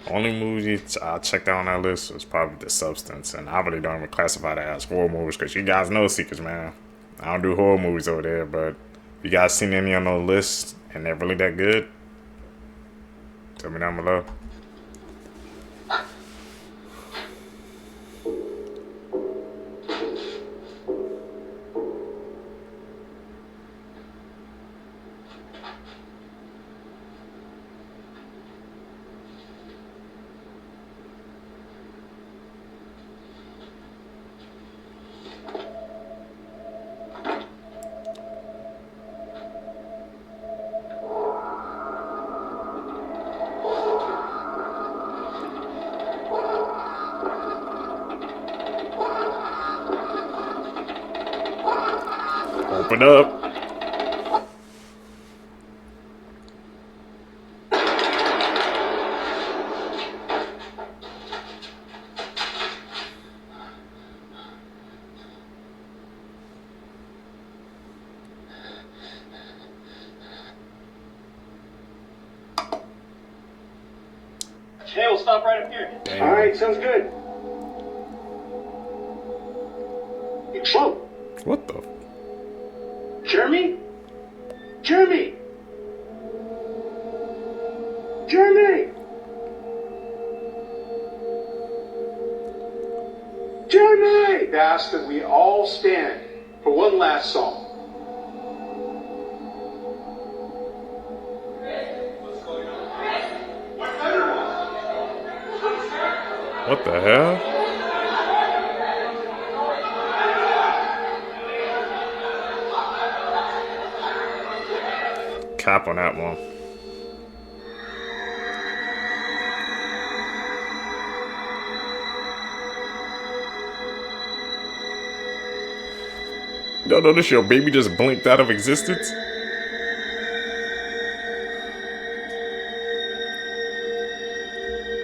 Speaker 2: Only movie I checked out on that list was probably The Substance, and I really don't even classify that as horror movies because you guys know secrets, man. I don't do horror movies over there, but if you guys seen any on the list and they're really that good, tell me down below. Open up.
Speaker 9: Hey, we'll stop right up here.
Speaker 2: Damn.
Speaker 9: All right, sounds good. Whoa.
Speaker 2: What the?
Speaker 9: Jeremy? Jeremy! Jeremy! Jeremy! Ask that we all stand for one last song.
Speaker 2: What the hell? Cap on that one. Don't notice your baby just blinked out of existence?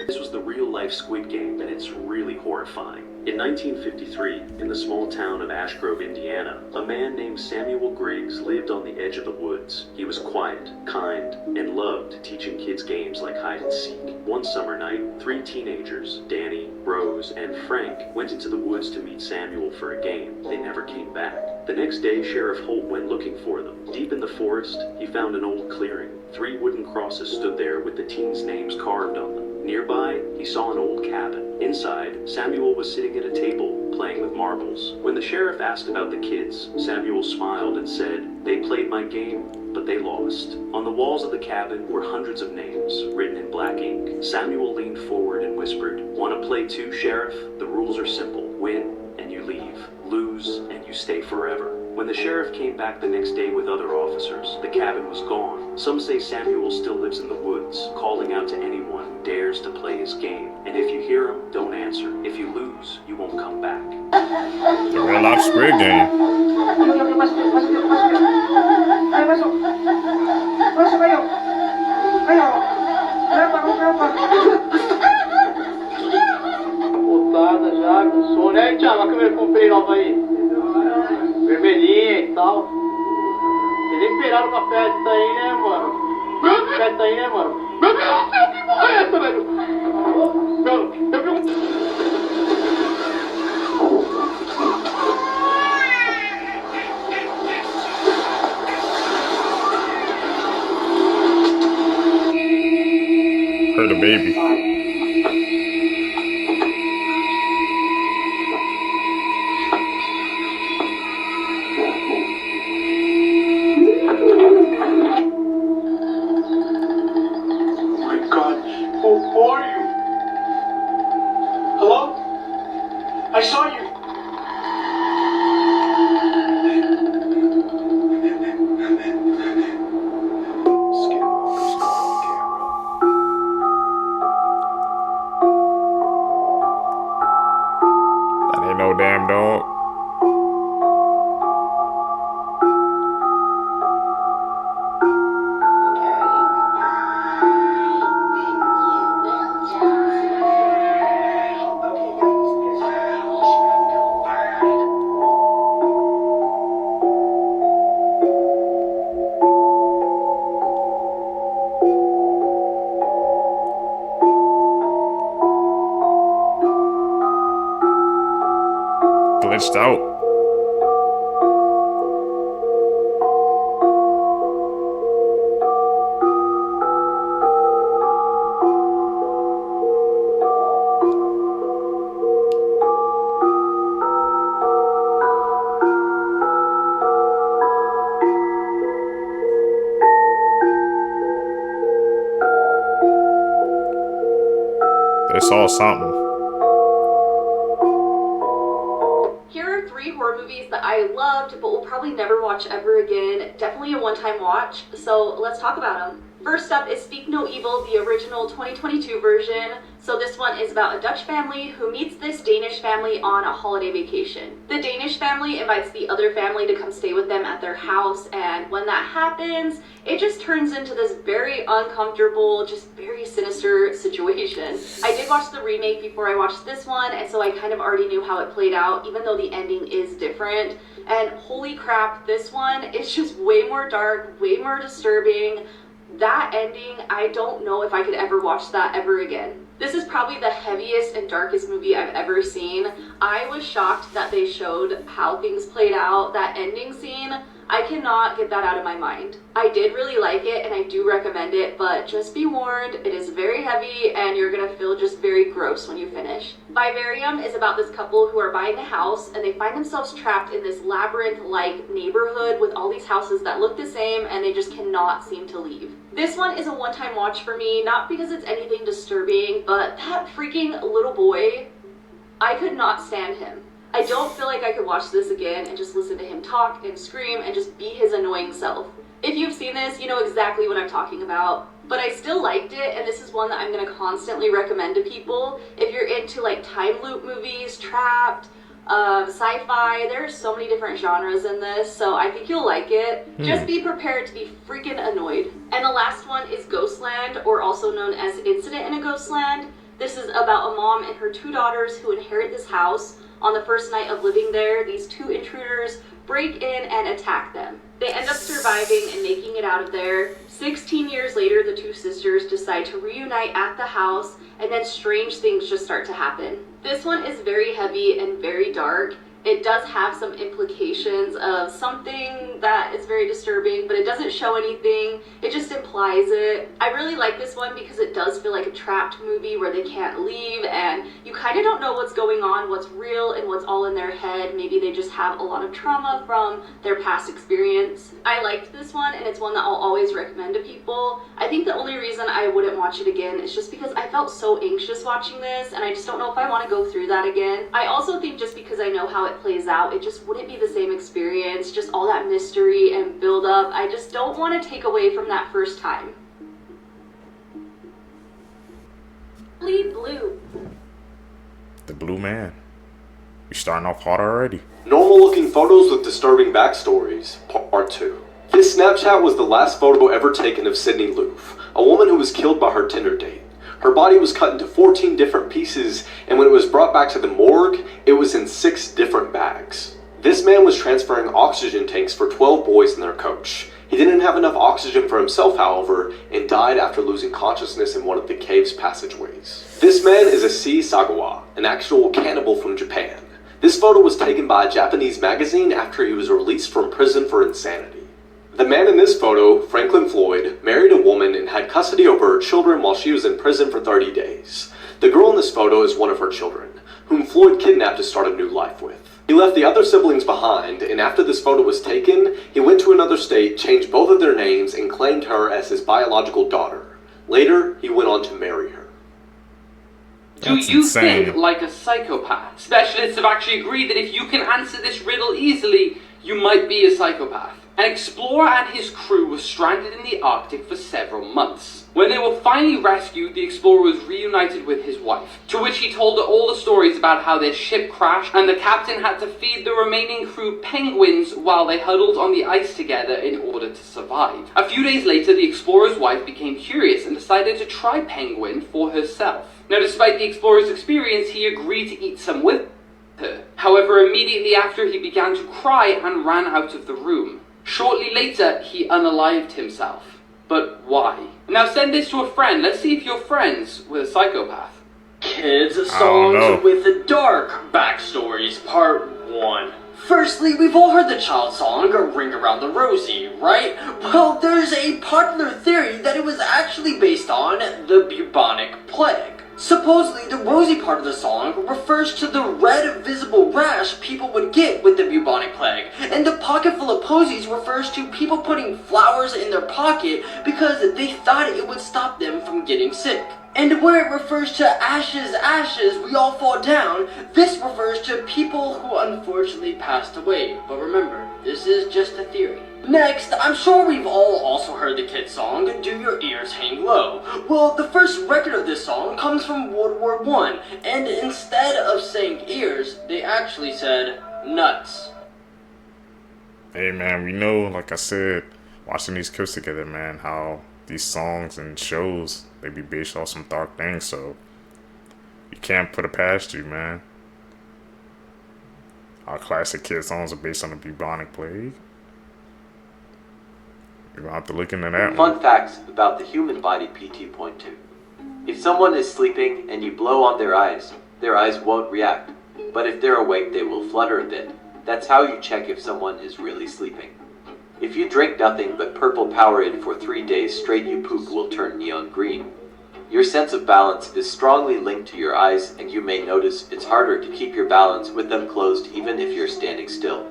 Speaker 7: This was the real-life Squid Game, and it's really horrifying. In 1953, in the small town of Ash Grove, Indiana, a man named Samuel Griggs lived on the edge of the woods. He was quiet, kind, and loved teaching kids games like hide and seek. One summer night, 3 teenagers, Danny, Rose, and Frank, went into the woods to meet Samuel for a game. They never came back. The next day, Sheriff Holt went looking for them. Deep in the forest, he found an old clearing. 3 wooden crosses stood there with the teens' names carved on them. Nearby, he saw an old cabin. Inside, Samuel was sitting at a table, playing with marbles. When the sheriff asked about the kids, Samuel smiled and said, "They played my game, but they lost." On the walls of the cabin were hundreds of names, written in black ink. Samuel leaned forward and whispered, "Want to play too, Sheriff? The rules are simple. Win, and you leave. Lose, and you stay forever." When the sheriff came back the next day with other officers, the cabin was gone. Some say Samuel still lives in the woods, calling out to anyone who dares to play his game. And if you hear him, don't answer. If you lose, you won't come back.
Speaker 2: The real life Squid Game.
Speaker 8: Botada já, com sono. Aí, Thiago, a câmera que eu comprei nova aí. Vermelhinha e tal. Eles esperaram o café tá aí, né, mano? O café tá aí, né, mano? Meu Deus do céu, que porra é essa, velho? Eu vi um...
Speaker 2: Her heard the baby.
Speaker 9: Who are you? Hello? I saw you.
Speaker 12: Skinwalker's caught on camera.
Speaker 2: That ain't no damn dog. Glitched out. They saw something.
Speaker 11: Here are 3 horror movies that I loved but will probably never watch ever again. Definitely a one-time watch, so let's talk about them. First up is Speak No Evil, the original 2022 version. So this one is about a Dutch family who meets this Danish family on a holiday vacation. The Danish family invites the other family to come stay with them at their house, and when that happens, it just turns into this very uncomfortable, just very sinister situation. I did watch the remake before I watched this one, and so I kind of already knew how it played out, even though the ending is different. And holy crap, this one is just way more dark, way more disturbing. That ending, I don't know if I could ever watch that ever again. This is probably the heaviest and darkest movie I've ever seen. I was shocked that they showed how things played out. That ending scene, I cannot get that out of my mind. I did really like it and I do recommend it, but just be warned, it is very heavy and you're gonna feel just very gross when you finish. Vivarium is about this couple who are buying a house and they find themselves trapped in this labyrinth-like neighborhood with all these houses that look the same and they just cannot seem to leave. This one is a one-time watch for me, not because it's anything disturbing, but that freaking little boy, I could not stand him. I don't feel like I could watch this again and just listen to him talk and scream and just be his annoying self. If you've seen this, you know exactly what I'm talking about. But I still liked it, and this is one that I'm going to constantly recommend to people. If you're into like time loop movies, Trapped, sci-fi, there's so many different genres in this, so I think you'll like it. Just be prepared to be freaking annoyed. And the last one is Ghostland, or also known as Incident in a Ghostland. This is about a mom and her 2 daughters who inherit this house. On the first night of living there, these 2 intruders break in and attack them. They end up surviving and making it out of there. 16 years later, the 2 sisters decide to reunite at the house, and then strange things just start to happen. This one is very heavy and very dark. It does have some implications of something that is very disturbing, but it doesn't show anything. It just implies it. I really like this one because it does feel like a trapped movie where they can't leave and you kind of don't know what's going on, what's real and what's all in their head. Maybe they just have a lot of trauma from their past experience. I liked this one and it's one that I'll always recommend to people. I think the only reason I wouldn't watch it again is just because I felt so anxious watching this and I just don't know if I want to go through that again. I also think just because I know how it plays out, it just wouldn't be the same experience, just all that mystery and build up. I just don't want to take away from that first time. Bleed Blue.
Speaker 2: The Blue Man. You're starting off hot already.
Speaker 9: Normal looking photos with disturbing backstories, part 2. This Snapchat was the last photo ever taken of Sydney Loof, a woman who was killed by her Tinder date. Her body was cut into 14 different pieces, and when it was brought back to the morgue, it was in 6 different bags. This man was transferring oxygen tanks for 12 boys and their coach. He didn't have enough oxygen for himself, however, and died after losing consciousness in one of the cave's passageways. This man is Issei Sagawa, an actual cannibal from Japan. This photo was taken by a Japanese magazine after he was released from prison for insanity. The man in this photo, Franklin Floyd, married a woman and had custody over her children while she was in prison for 30 days. The girl in this photo is one of her children, whom Floyd kidnapped to start a new life with. He left the other siblings behind, and after this photo was taken, he went to another state, changed both of their names, and claimed her as his biological daughter. Later, he went on to marry her.
Speaker 19: Do you think like a psychopath? Specialists have actually agreed that if you can answer this riddle easily, you might be a psychopath. An explorer and his crew were stranded in the Arctic for several months. When they were finally rescued, the explorer was reunited with his wife, to which he told her all the stories about how their ship crashed and the captain had to feed the remaining crew penguins while they huddled on the ice together in order to survive. A few days later, the explorer's wife became curious and decided to try penguin for herself. Now, despite the explorer's experience, he agreed to eat some with her. However, immediately after, he began to cry and ran out of the room. Shortly later, he unalived himself. But why? Now send this to a friend. Let's see if you're friends with a psychopath.
Speaker 20: Kids songs with the dark backstories, part 1. Firstly, we've all heard the child song, Ring Around the Rosie, right? Well, there's a popular theory that it was actually based on the bubonic plague. Supposedly, the rosy part of the song refers to the red visible rash people would get with the bubonic plague, and the pocket full of posies refers to people putting flowers in their pocket because they thought it would stop them from getting sick. And where it refers to ashes, ashes, we all fall down, this refers to people who unfortunately passed away. But remember, this is just a theory. Next, I'm sure we've all also heard the kid song, Do Your Ears Hang Low? Well, the first record of this song comes from World War I, and instead of saying ears, they actually said nuts.
Speaker 2: Hey man, we know, like I said, watching these clips together, man, how these songs and shows, they be based off some dark things, so you can't put it past you, man. Our classic kid songs are based on the bubonic plague. You're gonna have to look into that one.
Speaker 21: Fun facts about the human body PT.2. If someone is sleeping and you blow on their eyes won't react. But if they're awake, they will flutter a bit. That's how you check if someone is really sleeping. If you drink nothing but purple Powerade for 3 days straight, your poop will turn neon green. Your sense of balance is strongly linked to your eyes, and you may notice it's harder to keep your balance with them closed even if you're standing still.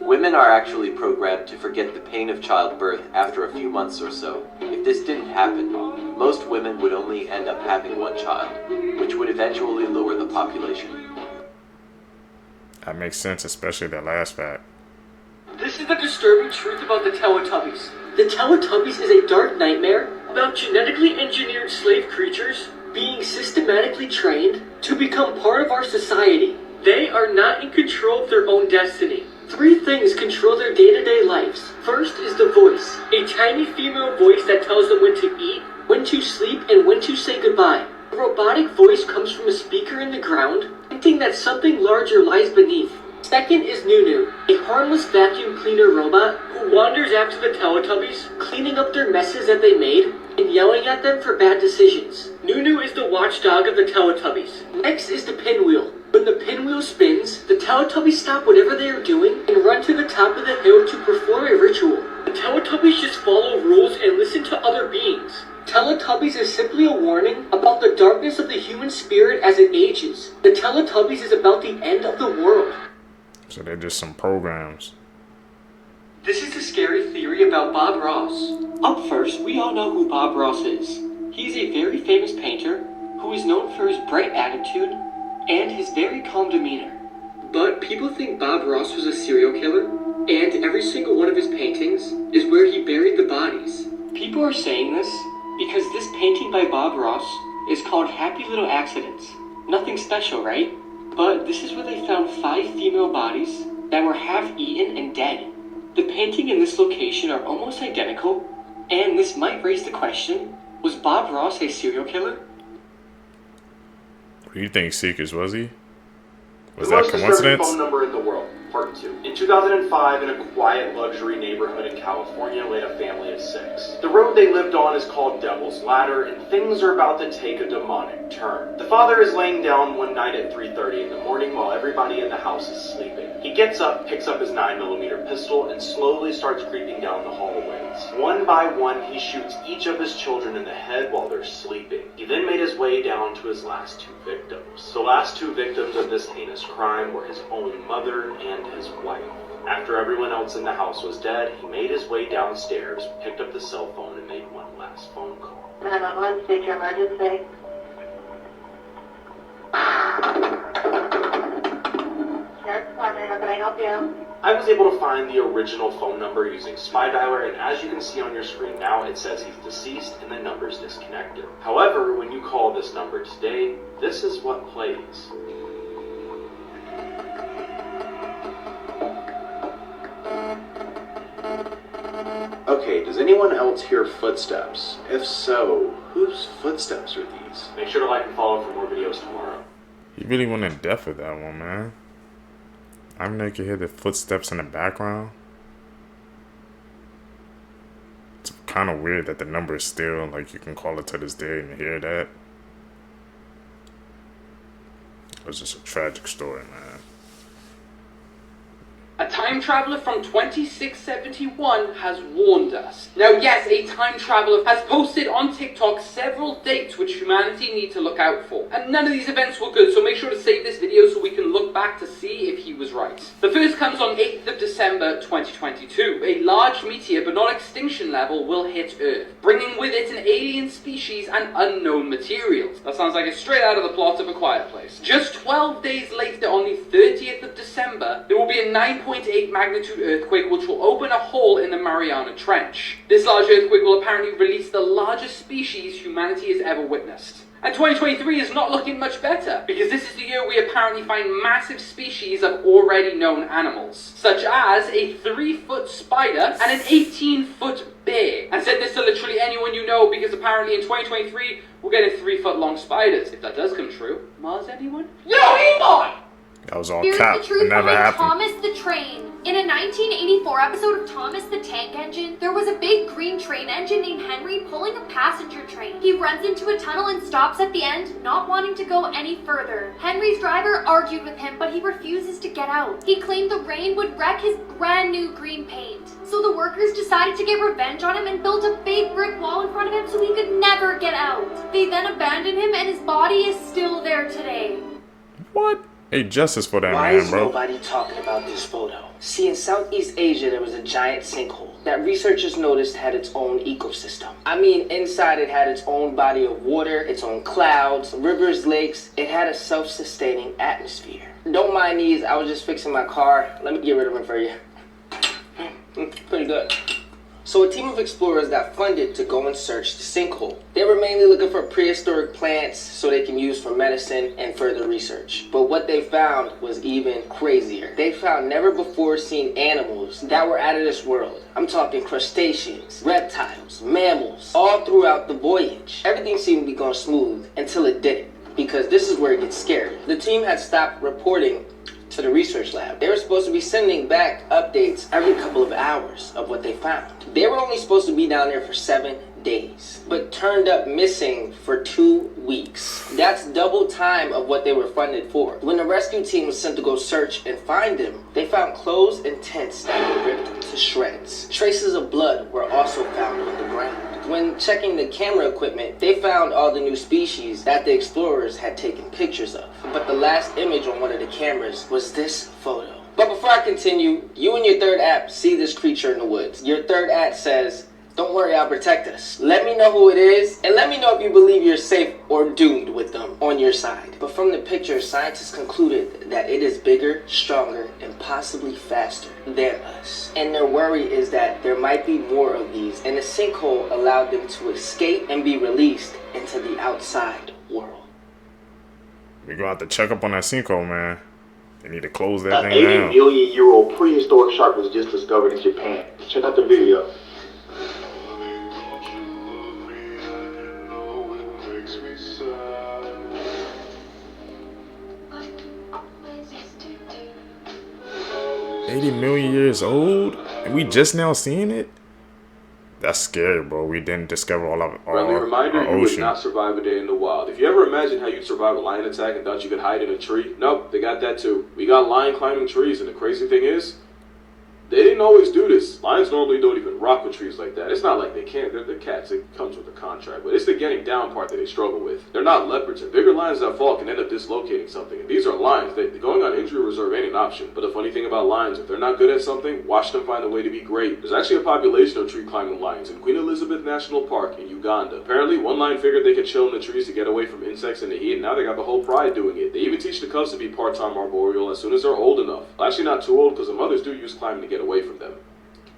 Speaker 21: Women are actually programmed to forget the pain of childbirth after a few months or so. If this didn't happen, most women would only end up having one child, which would eventually lower the population.
Speaker 2: That makes sense, especially that last fact.
Speaker 20: This is the disturbing truth about the Teletubbies. The Teletubbies is a dark nightmare about genetically engineered slave creatures being systematically trained to become part of our society. They are not in control of their own destiny. 3 things control their day-to-day lives. First is the voice, a tiny female voice that tells them when to eat, when to sleep, and when to say goodbye. The robotic voice comes from a speaker in the ground, hinting that something larger lies beneath. Second is Nunu, a harmless vacuum cleaner robot who wanders after the Teletubbies, cleaning up their messes that they made, and yelling at them for bad decisions. Nunu is the watchdog of the Teletubbies. Next is the pinwheel. When the pinwheel spins, the Teletubbies stop whatever they are doing and run to the top of the hill to perform a ritual. The Teletubbies just follow rules and listen to other beings. Teletubbies is simply a warning about the darkness of the human spirit as it ages. The Teletubbies is about the end of the world.
Speaker 2: So they're just some programs.
Speaker 20: This is the scary theory about Bob Ross. Up first, we all know who Bob Ross is. He's a very famous painter who is known for his bright attitude and his very calm demeanor. But people think Bob Ross was a serial killer, and every single one of his paintings is where he buried the bodies. People are saying this because this painting by Bob Ross is called Happy Little Accidents. Nothing special, right? But this is where they found 5 female bodies that were half eaten and dead. The painting in this location are almost identical, and this might raise the question, was Bob Ross a serial killer?
Speaker 2: What do you think, Seekers? Was he? Was
Speaker 9: the
Speaker 2: that
Speaker 9: most disturbing
Speaker 2: coincidence?
Speaker 9: phone number in the world.
Speaker 6: Part 2. In 2005, in a quiet luxury neighborhood in California, lay a family of 6. The road they lived on is called Devil's Ladder, and things are about to take a demonic turn. The father is laying down one night at 3:30 in the morning while everybody in the house is sleeping. He gets up, picks up his 9mm pistol, and slowly starts creeping down the hallways. One by one, he shoots each of his children in the head while they're sleeping. He then made his way down to his last 2 victims. The last 2 victims of this heinous crime were his own mother and his wife. After everyone else in the house was dead, he made his way downstairs, picked up the cell phone, and made one last phone call.
Speaker 22: 911, state your emergency. Sheriff's Department, how can I help you?
Speaker 6: I was able to find the original phone number using Spy Dialer, and as you can see on your screen now, it says he's deceased and the number's disconnected. However, when you call this number today, this is what plays.
Speaker 23: Okay, does anyone else hear footsteps? If so, whose footsteps are these?
Speaker 6: Make sure to like and follow for more videos tomorrow.
Speaker 2: He really went in depth with that one, man. I know you can hear the footsteps in the background. It's kind of weird that the number is still, like, you can call it to this day and hear that. It was just a tragic story, man.
Speaker 19: A time traveler from 2671 has warned us. Now yes, a time traveler has posted on TikTok several dates which humanity need to look out for. And none of these events were good, so make sure to save this video so we can look back to see if he was right. The first comes on 8th of December 2022. A large meteor, but not extinction level, will hit Earth, bringing with it an alien species and unknown materials. That sounds like it's straight out of the plot of A Quiet Place. Just 12 days later, on the 30th of December, there will be a 9.8 magnitude earthquake which will open a hole in the Mariana Trench. This large earthquake will apparently release the largest species humanity has ever witnessed. And 2023 is not looking much better, because this is the year we apparently find massive species of already known animals, such as a 3-foot spider and an 18-foot bear. And said this to literally anyone you know, because apparently in 2023 we're getting 3-foot long spiders. If that does come true, Mars anyone? Yo, Elon!
Speaker 2: That was all
Speaker 24: Here's
Speaker 2: cap.
Speaker 24: the truth
Speaker 2: It never
Speaker 24: behind
Speaker 2: happened.
Speaker 24: Thomas the Train. In a 1984 episode of Thomas the Tank Engine, there was a big green train engine named Henry pulling a passenger train. He runs into a tunnel and stops at the end, not wanting to go any further. Henry's driver argued with him, but he refuses to get out. He claimed the rain would wreck his brand new green paint. So the workers decided to get revenge on him and built a big brick wall in front of him so he could never get out. They then abandoned him and his body is still there today.
Speaker 2: What? Hey, justice for that
Speaker 25: Why
Speaker 2: man,
Speaker 25: is
Speaker 2: bro.
Speaker 25: nobody talking about this photo? See, in Southeast Asia, there was a giant sinkhole that researchers noticed had its own ecosystem. I mean, inside it had its own body of water, its own clouds, rivers, lakes. It had a self-sustaining atmosphere. Don't mind these, I was just fixing my car. Let me get rid of them for you. Pretty good. So a team of explorers got funded to go and search the sinkhole. They were mainly looking for prehistoric plants so they can use for medicine and further research. But what they found was even crazier. They found never before seen animals that were out of this world. I'm talking crustaceans, reptiles, mammals, all throughout the voyage. Everything seemed to be going smooth until it didn't, because this is where it gets scary. The team had stopped reporting to the research lab. They were supposed to be sending back updates every couple of hours of what they found. They were only supposed to be down there for 7 days, but turned up missing for 2 weeks. That's double time of what they were funded for. When the rescue team was sent to go search and find them, they found clothes and tents that were ripped to shreds. Traces of blood were also found on the ground. When checking the camera equipment, they found all the new species that the explorers had taken pictures of. But the last image on one of the cameras was this photo. But before I continue, you and your third app see this creature in the woods. Your third app says, "Don't worry, I'll protect us." Let me know who it is, and let me know if you believe you're safe or doomed with them on your side. But from the picture, scientists concluded that it is bigger, stronger, and possibly faster than us. And their worry is that there might be more of these, and the sinkhole allowed them to escape and be released into the outside world.
Speaker 2: We gonna have to check up on that sinkhole, man. They need to close that
Speaker 26: An
Speaker 2: thing
Speaker 26: 80
Speaker 2: down.
Speaker 26: million-year-old prehistoric shark was just discovered in Japan. Check out the video.
Speaker 2: 80 million years old, and we just now seeing it. That's scary, bro. We didn't discover all of
Speaker 1: Friendly reminder,
Speaker 2: our
Speaker 1: you would
Speaker 2: ocean.
Speaker 1: not survive a day in the wild. If you ever imagined how you'd survive a lion attack and thought you could hide in a tree, nope, they got that too. We got lion climbing trees, and the crazy thing is, they didn't always do this. Lions normally don't even rock with trees like that. It's not like they can't. They're cats. It comes with a contract. But it's the getting down part that they struggle with. They're not leopards. And bigger lions that fall can end up dislocating something. And these are lions. Going on injury reserve ain't an option. But the funny thing about lions, if they're not good at something, watch them find a way to be great. There's actually a population of tree climbing lions in Queen Elizabeth National Park in Uganda. Apparently, one lion figured they could chill in the trees to get away from insects and the heat, and now they got the whole pride doing it. They even teach the cubs to be part-time arboreal as soon as they're old enough. Well, actually not too old, because the mothers do use climbing to get away from them.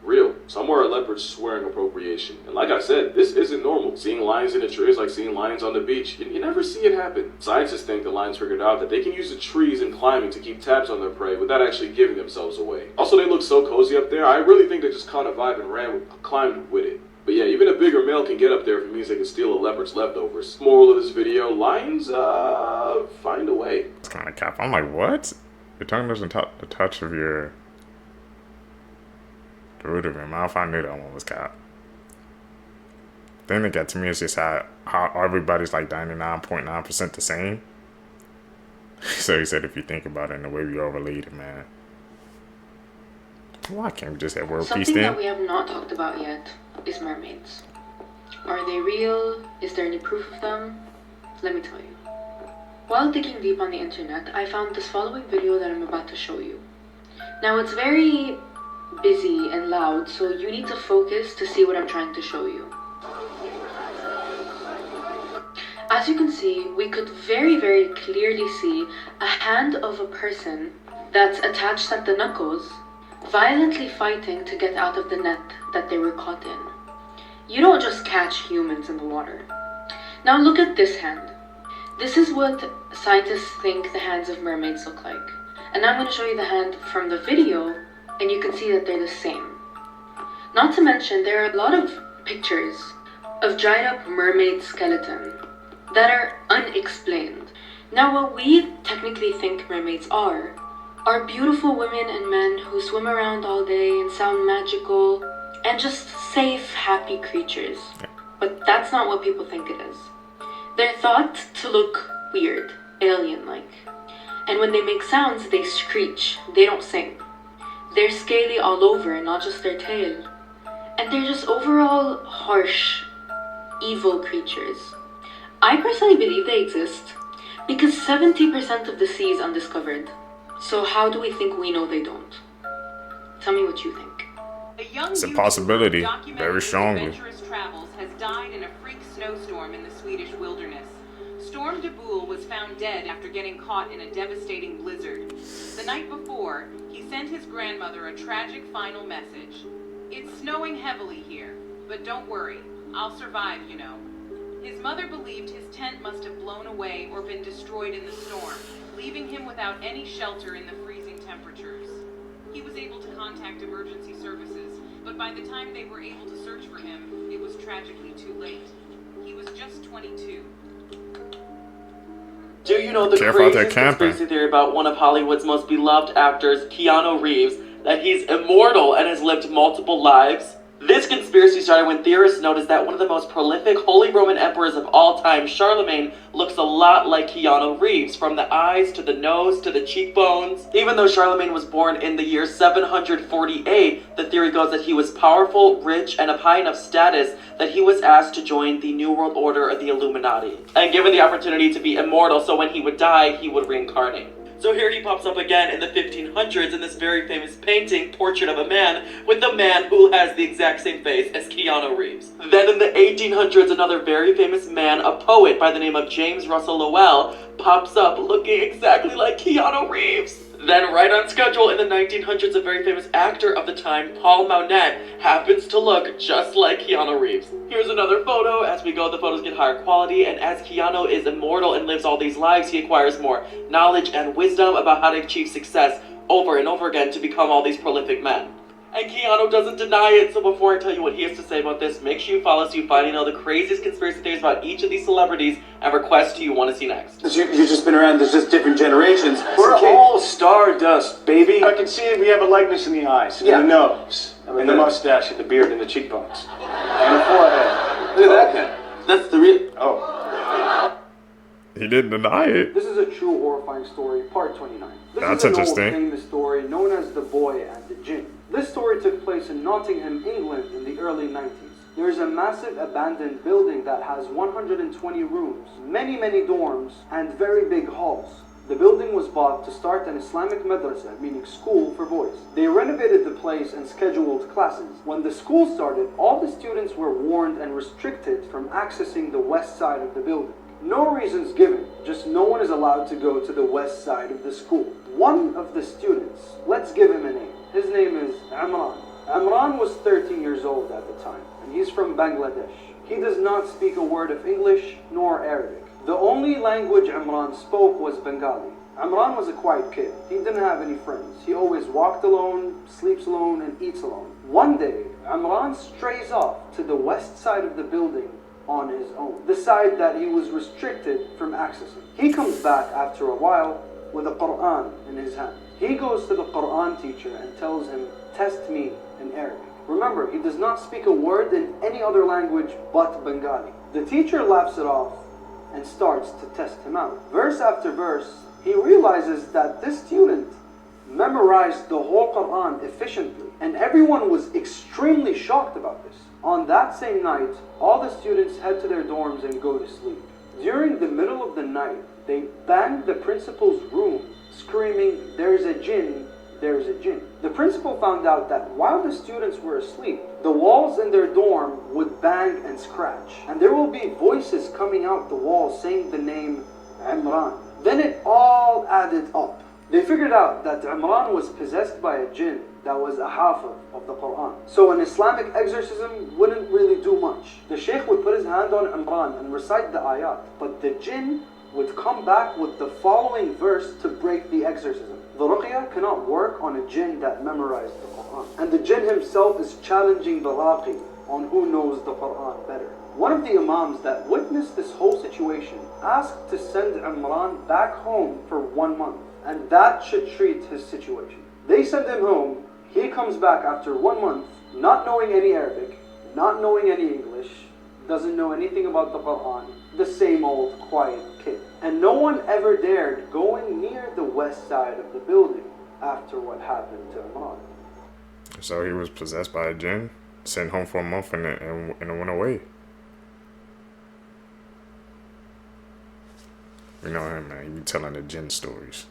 Speaker 1: Real. Somewhere a leopard's swearing appropriation. And like I said, this isn't normal. Seeing lions in a tree is like seeing lions on the beach. You never see it happen. Scientists think the lions figured out that they can use the trees and climbing to keep tabs on their prey without actually giving themselves away. Also, they look so cozy up there, I really think they just caught a vibe and climbed with it. But yeah, even a bigger male can get up there if it means they can steal a leopard's leftovers. Moral of this video, lions, find a way.
Speaker 2: It's kind of cap. I'm like, what? Your tongue doesn't touch of your... the root of your mouth. I knew that one was cap. The thing that got to me is just how everybody's like 99.9% the same. So he said if you think about it in the way we all related, man. Why can't we just have world peace
Speaker 3: Something
Speaker 2: then?
Speaker 3: that we have not talked about yet is mermaids. Are they real? Is there any proof of them? Let me tell you. While digging deep on the internet, I found this following video that I'm about to show you. Now it's very busy and loud, so you need to focus to see what I'm trying to show you. As you can see, we could very, very clearly see a hand of a person that's attached at the knuckles, violently fighting to get out of the net that they were caught in. You don't just catch humans in the water. Now look at this hand. This is what scientists think the hands of mermaids look like. And I'm going to show you the hand from the video, and you can see that they're the same. Not to mention, there are a lot of pictures of dried up mermaid skeleton that are unexplained. Now what we technically think mermaids are beautiful women and men who swim around all day and sound magical and just safe, happy creatures. But that's not what people think it is. They're thought to look weird, alien-like. And when they make sounds, they screech, they don't sing. They're scaly all over, not just their tail. And they're just overall harsh, evil creatures. I personally believe they exist because 70% of the sea is undiscovered. So how do we think we know they don't? Tell me what you think.
Speaker 2: It's a possibility, very strongly.
Speaker 4: Adventurous travels has died in a freak snowstorm in the Swedish wilderness. Storm de Boel was found dead after getting caught in a devastating blizzard. The night before, he sent his grandmother a tragic final message. It's snowing heavily here, but don't worry, I'll survive, you know. His mother believed his tent must have blown away or been destroyed in the storm, leaving him without any shelter in the freezing temperatures. He was able to contact emergency services, but by the time they were able to search for him, it was tragically too late. He was just 22.
Speaker 5: Do you know the craziest conspiracy theory about one of Hollywood's most beloved actors, Keanu Reeves, that he's immortal and has lived multiple lives? This conspiracy started when theorists noticed that one of the most prolific Holy Roman emperors of all time, Charlemagne, looks a lot like Keanu Reeves, from the eyes to the nose to the cheekbones. Even though Charlemagne was born in the year 748, the theory goes that he was powerful, rich, and of high enough status that he was asked to join the New World Order of the Illuminati, and given the opportunity to be immortal, so when he would die, he would reincarnate. So here he pops up again in the 1500s in this very famous painting, Portrait of a Man, with a man who has the exact same face as Keanu Reeves. Then in the 1800s, another very famous man, a poet by the name of James Russell Lowell, pops up looking exactly like Keanu Reeves. Then right on schedule in the 1900s, a very famous actor of the time, Paul Mounet, happens to look just like Keanu Reeves. Here's another photo. As we go, the photos get higher quality, and as Keanu is immortal and lives all these lives, he acquires more knowledge and wisdom about how to achieve success over and over again to become all these prolific men. And Keanu doesn't deny it. So before I tell you what he has to say about this, make sure you follow so you find out the craziest conspiracy theories about each of these celebrities and request who you want to see next.
Speaker 10: You've just been around, there's just different generations.
Speaker 23: We're all stardust, baby.
Speaker 10: I can see it, we have a likeness in the eyes,
Speaker 23: Yeah.
Speaker 10: and the nose, and the mustache, and the beard, and the cheekbones. And the forehead.
Speaker 23: Look at that guy.
Speaker 10: That's the real... Oh.
Speaker 2: He didn't deny it.
Speaker 13: This is a true horrifying story, part 29. This
Speaker 2: That's
Speaker 13: is an
Speaker 2: interesting.
Speaker 13: old famous story known as The Boy and the Jinn. This story took place in Nottingham, England in the early 90s. There is a massive abandoned building that has 120 rooms, many dorms, and very big halls. The building was bought to start an Islamic madrasa, meaning school for boys. They renovated the place and scheduled classes. When the school started, all the students were warned and restricted from accessing the west side of the building. No reasons given, just no one is allowed to go to the west side of the school. One of the students, let's give him a name. His name is Imran. Imran was 13 years old at the time, and he's from Bangladesh. He does not speak a word of English nor Arabic. The only language Imran spoke was Bengali. Imran was a quiet kid. He didn't have any friends. He always walked alone, sleeps alone, and eats alone. One day, Imran strays off to the west side of the building on his own, the side that he was restricted from accessing. He comes back after a while with a Quran in his hand. He goes to the Quran teacher and tells him, "Test me in Arabic." Remember, he does not speak a word in any other language but Bengali. The teacher laughs it off and starts to test him out. Verse after verse, he realizes that this student memorized the whole Quran efficiently, and everyone was extremely shocked about this. On that same night, all the students head to their dorms and go to sleep. During the middle of the night, they banged the principal's room, screaming, "There's a jinn, there's a jinn." The principal found out that while the students were asleep, the walls in their dorm would bang and scratch, and there will be voices coming out the walls saying the name Imran. Then it all added up. They figured out that Imran was possessed by a jinn that was a hafiz of the Quran. So an Islamic exorcism wouldn't really do much. The sheikh would put his hand on Imran and recite the ayat, but the jinn would come back with the following verse to break the exorcism. The ruqya cannot work on a jinn that memorized the Quran. And the jinn himself is challenging the raqi on who knows the Quran better. One of the imams that witnessed this whole situation asked to send Imran back home for 1 month, and that should treat his situation. They send him home. He comes back after 1 month, not knowing any Arabic, not knowing any English, doesn't know anything about the Quran, the same old quiet kid. And no one ever dared going near the west side of the building after what happened to Imran.
Speaker 2: So he was possessed by a jinn, sent home for a month, and it went away. We know him, man. He be telling the jinn stories.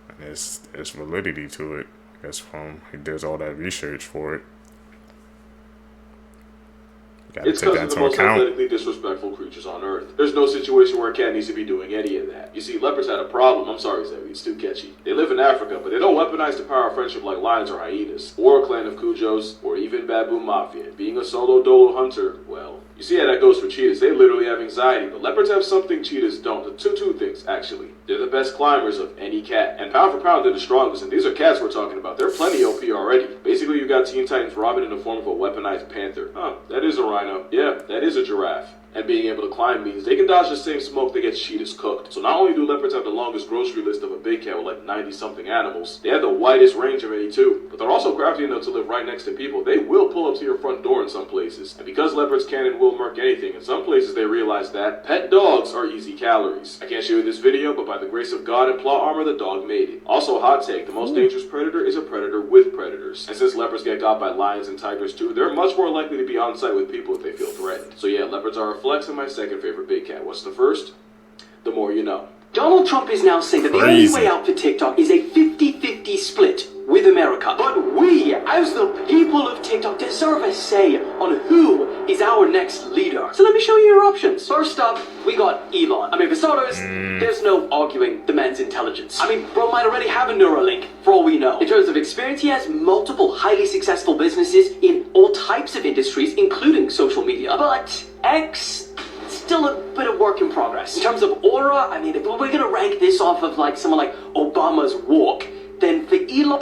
Speaker 2: And there's validity to it. I guess he does all that research for it.
Speaker 1: It's because of the most athletically disrespectful creatures on Earth. There's no situation where a cat needs to be doing any of that. You see, leopards had a problem. I'm sorry, Zevi, it's too catchy. They live in Africa, but they don't weaponize the power of friendship like lions or hyenas, or a clan of Cujos, or even baboon mafia. Being a solo dolo hunter, well, you see how that goes for cheetahs. They literally have anxiety, but leopards have something cheetahs don't. The two things, actually. They're the best climbers of any cat, and pound for pound, they're the strongest, and these are cats we're talking about. They're plenty OP already. Basically, you got Teen Titans Robin in the form of a weaponized panther. Huh, that is a rhino. Yeah, that is a giraffe. And being able to climb means they can dodge the same smoke that gets cheetahs cooked. So not only do leopards have the longest grocery list of a big cat with like 90-something animals, they have the widest range of any too. But they're also crafty enough to live right next to people. They will pull up to your front door in some places. And because leopards can and will murk anything, in some places they realize that pet dogs are easy calories. I can't show you this video, but by the grace of God and plot armor, the dog made it. Also, hot take, the most dangerous predator is a predator with predators. And since leopards get got by lions and tigers too, they're much more likely to be on site with people if they feel threatened. So yeah, leopards are a flex and my second favorite big cat. What's the first? The more you know.
Speaker 20: Donald Trump is now saying that the only way out for TikTok is a 50-50 split with America. But we, as the people of TikTok, deserve a say on who is our next leader. So let me show you your options. First up, we got Elon. I mean, for starters, there's no arguing the man's intelligence. I mean, bro might already have a Neuralink, for all we know. In terms of experience, he has multiple highly successful businesses in all types of industries, including social media. But X, still a bit of work in progress. In terms of aura, I mean, if we're gonna rank this off of like someone like Obama's walk, Then for Elon,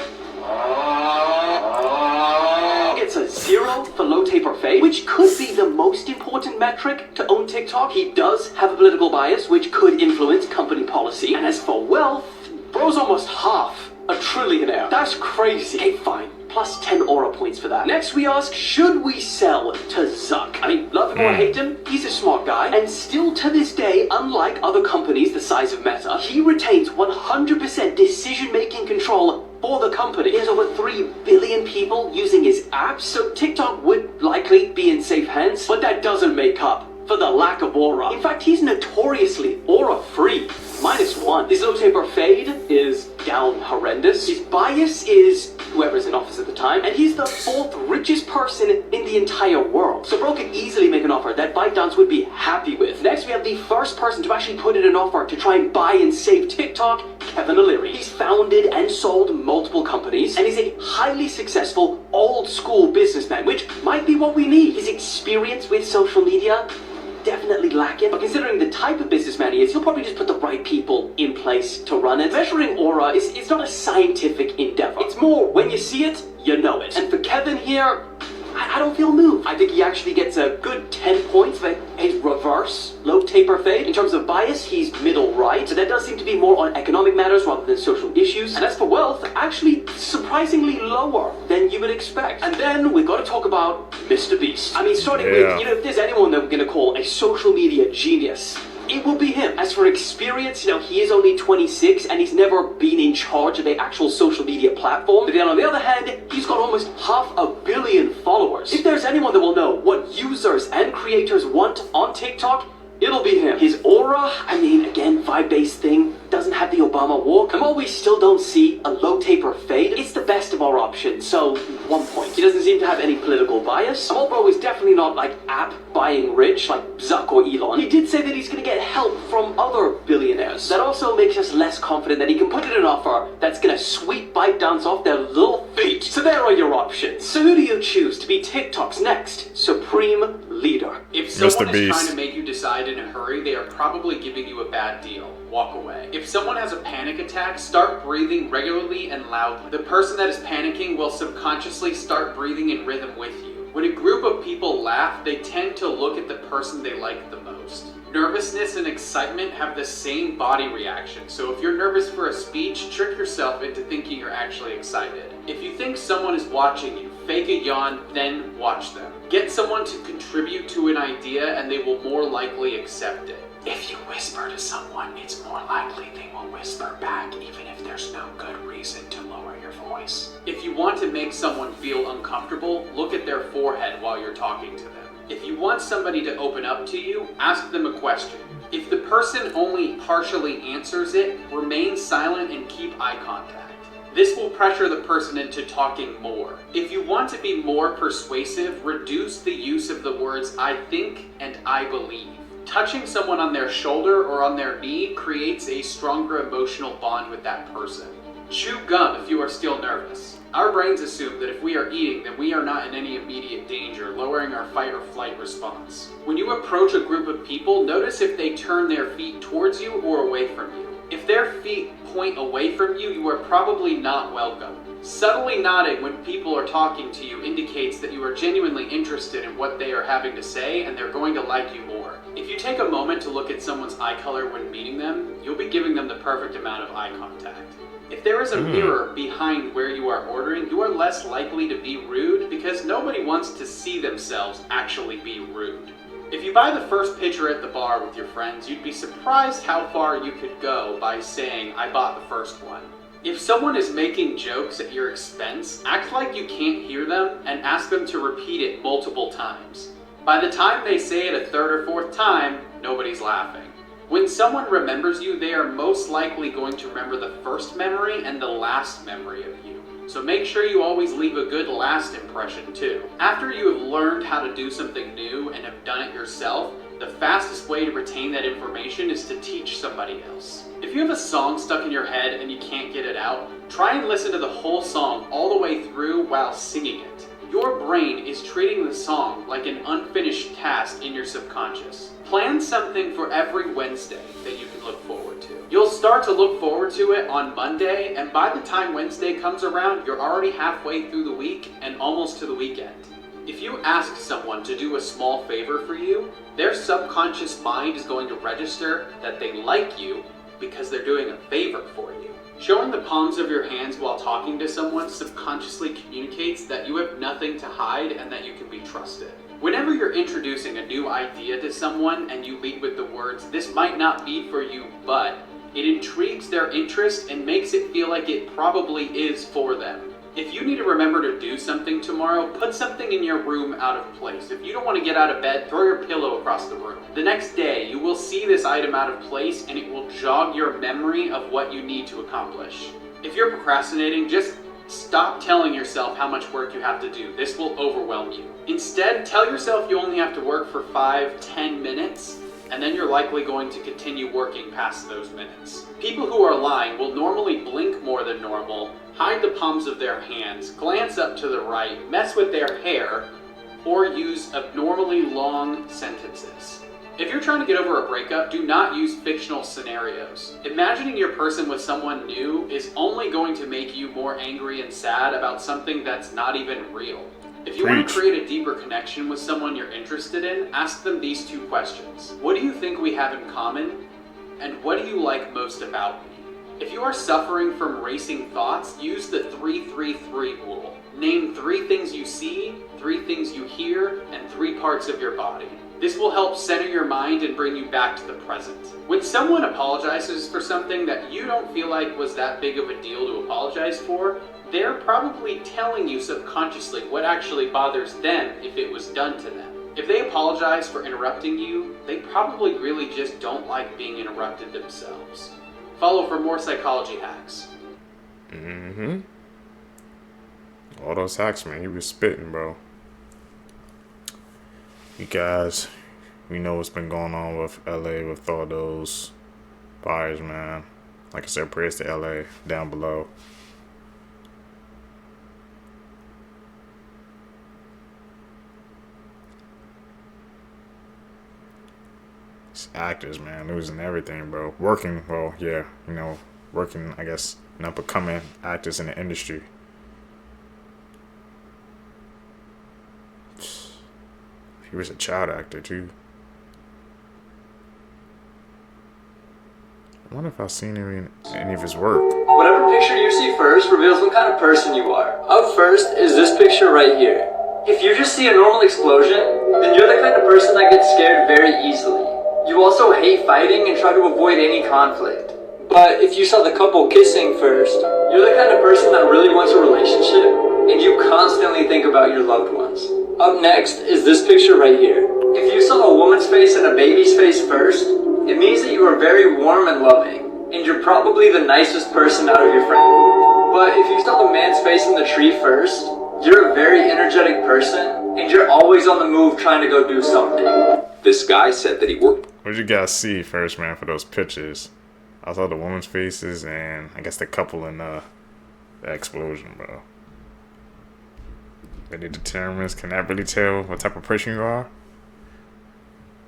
Speaker 20: it's a 0 for low tape or fade, which could be the most important metric to own TikTok. He does have a political bias, which could influence company policy. And as for wealth, bro's almost half a trillionaire. That's crazy. Okay, fine. Plus 10 aura points for that. Next we ask, should we sell to Zuck? I mean, love him or hate him, he's a smart guy. And still to this day, unlike other companies the size of Meta, he retains 100% decision-making control for the company. He has over 3 billion people using his apps, so TikTok would likely be in safe hands, but that doesn't make up for the lack of aura. In fact, he's notoriously aura-free. -1. His low tape or fade is down horrendous. His bias is whoever's in office at the time, and he's the 4th richest person in the entire world. So bro could easily make an offer that ByteDance would be happy with. Next, we have the first person to actually put in an offer to try and buy and save TikTok, Kevin O'Leary. He's founded and sold multiple companies, and he's a highly successful, old-school businessman, which might be what we need. His experience with social media, definitely lacking, but considering the type of businessman he is, he'll probably just put the right people in place to run it. Measuring aura is not a scientific endeavor. It's more, when you see it, you know it. And for Kevin here, I don't feel moved. I think he actually gets a good 10 points for his reverse low taper fade. In terms of bias, he's middle right, so that does seem to be more on economic matters rather than social issues. And as for wealth, actually surprisingly lower than you would expect. And then we've got to talk about Mr. Beast. I mean, starting with, if there's anyone that we're going to call a social media genius, it will be him. As for experience, he is only 26 and he's never been in charge of an actual social media platform. But then on the other hand, he's got almost 500 million followers. If there's anyone that will know what users and creators want on TikTok, it'll be him. His aura, I mean, again, vibe-based thing, doesn't have the Obama walk. And while we still don't see a low taper fade, it's the best of our options, so 1 point. He doesn't seem to have any political bias. And while bro is definitely not like app buying rich like Zuck or Elon, he did say that he's gonna get help from other billionaires. That also makes us less confident that he can put in an offer that's gonna sweep ByteDance off their little feet. So there are your options. So who do you choose to be TikTok's next supreme leader?
Speaker 7: If someone is trying to make you decide in a hurry, they are probably giving you a bad deal. Walk away. If someone has a panic attack, start breathing regularly and loudly. The person that is panicking will subconsciously start breathing in rhythm with you. When a group of people laugh, they tend to look at the person they like the most. Nervousness and excitement have the same body reaction, so if you're nervous for a speech, trick yourself into thinking you're actually excited. If you think someone is watching you, fake a yawn, then watch them. Get someone to contribute to an idea and they will more likely accept it. If you whisper to someone, it's more likely they will whisper back even if there's no good reason to lower your voice. If you want to make someone feel uncomfortable, look at their forehead while you're talking to them. If you want somebody to open up to you, ask them a question. If the person only partially answers it, remain silent and keep eye contact. This will pressure the person into talking more. If you want to be more persuasive, reduce the use of the words I think and I believe. Touching someone on their shoulder or on their knee creates a stronger emotional bond with that person. Chew gum if you are still nervous. Our brains assume that if we are eating, then we are not in any immediate danger, lowering our fight or flight response. When you approach a group of people, notice if they turn their feet towards you or away from you. If their feet point away from you, you are probably not welcome. Subtly nodding when people are talking to you indicates that you are genuinely interested in what they are having to say and they're going to like you more. If you take a moment to look at someone's eye color when meeting them, you'll be giving them the perfect amount of eye contact. If there is a mirror behind where you are ordering, you are less likely to be rude because nobody wants to see themselves actually be rude. If you buy the first pitcher at the bar with your friends, you'd be surprised how far you could go by saying, I bought the first one. If someone is making jokes at your expense, act like you can't hear them and ask them to repeat it multiple times. By the time they say it a third or fourth time, nobody's laughing. When someone remembers you, they are most likely going to remember the first memory and the last memory of you. So make sure you always leave a good last impression too. After you have learned how to do something new and have done it yourself, the fastest way to retain that information is to teach somebody else. If you have a song stuck in your head and you can't get it out, try and listen to the whole song all the way through while singing it. Your brain is treating the song like an unfinished task in your subconscious. Plan something for every Wednesday that you can look forward to. You'll start to look forward to it on Monday, and by the time Wednesday comes around, you're already halfway through the week and almost to the weekend. If you ask someone to do a small favor for you, their subconscious mind is going to register that they like you because they're doing a favor for you. Showing the palms of your hands while talking to someone subconsciously communicates that you have nothing to hide and that you can be trusted. Whenever you're introducing a new idea to someone and you lead with the words, "This might not be for you, but," it intrigues their interest and makes it feel like it probably is for them. If you need to remember to do something tomorrow, put something in your room out of place. If you don't want to get out of bed, throw your pillow across the room. The next day, you will see this item out of place and it will jog your memory of what you need to accomplish. If you're procrastinating, just stop telling yourself how much work you have to do. This will overwhelm you. Instead, tell yourself you only have to work for 5-10 minutes, and then you're likely going to continue working past those minutes. People who are lying will normally blink more than normal, hide the palms of their hands, glance up to the right, mess with their hair, or use abnormally long sentences. If you're trying to get over a breakup, do not use fictional scenarios. Imagining your person with someone new is only going to make you more angry and sad about something that's not even real. If you want to create a deeper connection with someone you're interested in, ask them these two questions. What do you think we have in common? And what do you like most about me? If you are suffering from racing thoughts, use the 3-3-3 rule. Name 3 things you see, 3 things you hear, and 3 parts of your body. This will help center your mind and bring you back to the present. When someone apologizes for something that you don't feel like was that big of a deal to apologize for, they're probably telling you subconsciously what actually bothers them if it was done to them. If they apologize for interrupting you, they probably really just don't like being interrupted themselves. Follow for more psychology hacks.
Speaker 2: All those hacks, man. He was spitting, bro. You guys, we know what's been going on with LA with all those fires, man. Like I said, prayers to LA down below. These actors, man, losing everything, bro. Working, well, yeah, you know, working, I guess, up and coming actors in the industry. He was a child actor too. I wonder if I've seen him in any of his work.
Speaker 20: Whatever picture you see first reveals what kind of person you are. Up first is this picture right here. If you just see a normal explosion, then you're the kind of person that gets scared very easily. You also hate fighting and try to avoid any conflict. But if you saw the couple kissing first, you're the kind of person that really wants a relationship, and you constantly think about your loved ones. Up next is this picture right here. If you saw a woman's face and a baby's face first, it means that you are very warm and loving, and you're probably the nicest person out of your friend. But if you saw the man's face in the tree first, you're a very energetic person, and you're always on the move trying to go do something.
Speaker 8: This guy said that he worked.
Speaker 2: What did you guys see first, man, for those pictures? I saw the woman's faces and I guess the couple in the explosion, bro. Any determinants? Can that really tell what type of person you are?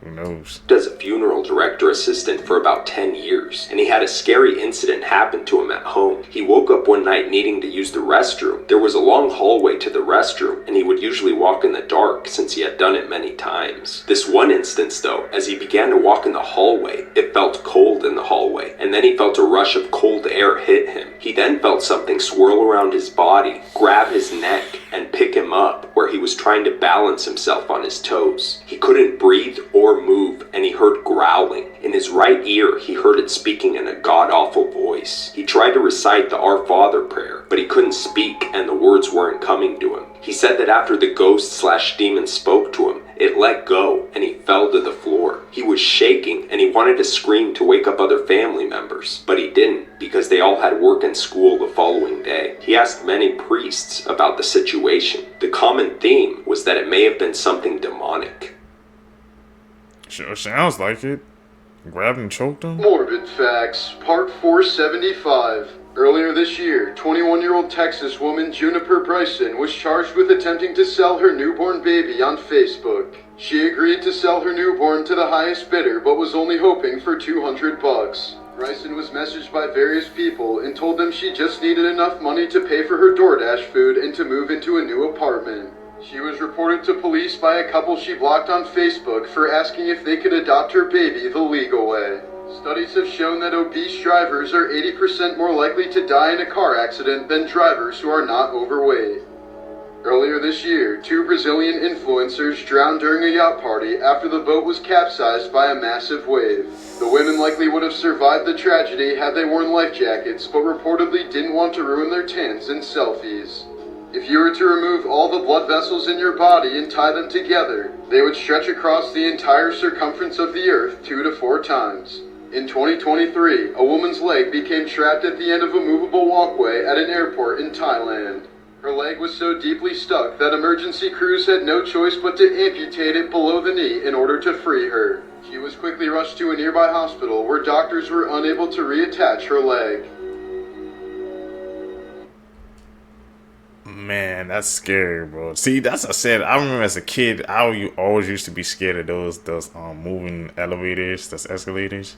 Speaker 2: Who knows?
Speaker 8: As a funeral director assistant for about 10 years, and he had a scary incident happen to him at home. He woke up one night needing to use the restroom. There was a long hallway to the restroom, and he would usually walk in the dark since he had done it many times. This one instance, though, as he began to walk in the hallway, it felt cold in the hallway, and then he felt a rush of cold air hit him. He then felt something swirl around his body, grab his neck, and pick him up, where he was trying to balance himself on his toes. He couldn't breathe or move, and he heard growling. In his right ear, he heard it speaking in a god-awful voice. He tried to recite the Our Father prayer, but he couldn't speak, and the words weren't coming to him. He said that after the ghost/demon spoke to him, it let go, and he fell to the floor. He was shaking, and he wanted to scream to wake up other family members, but he didn't, because they all had work and school the following day. He asked many priests about the situation. The common theme was that it may have been something demonic.
Speaker 2: Sure sounds like it. Grabbed and choked him?
Speaker 9: Morbid Facts, Part 475. Earlier this year, 21-year-old Texas woman Juniper Bryson was charged with attempting to sell her newborn baby on Facebook. She agreed to sell her newborn to the highest bidder, but was only hoping for $200. Bryson was messaged by various people and told them she just needed enough money to pay for her DoorDash food and to move into a new apartment. She was reported to police by a couple she blocked on Facebook for asking if they could adopt her baby the legal way. Studies have shown that obese drivers are 80% more likely to die in a car accident than drivers who are not overweight. Earlier this year, 2 Brazilian influencers drowned during a yacht party after the boat was capsized by a massive wave. The women likely would have survived the tragedy had they worn life jackets, but reportedly didn't want to ruin their tans in selfies. If you were to remove all the blood vessels in your body and tie them together, they would stretch across the entire circumference of the earth 2 to 4 times. In 2023, a woman's leg became trapped at the end of a movable walkway at an airport in Thailand. Her leg was so deeply stuck that emergency crews had no choice but to amputate it below the knee in order to free her. She was quickly rushed to a nearby hospital where doctors were unable to reattach her leg.
Speaker 2: Man, that's scary, bro. See, that's what I said. I remember as a kid, I always used to be scared of those moving elevators, those escalators.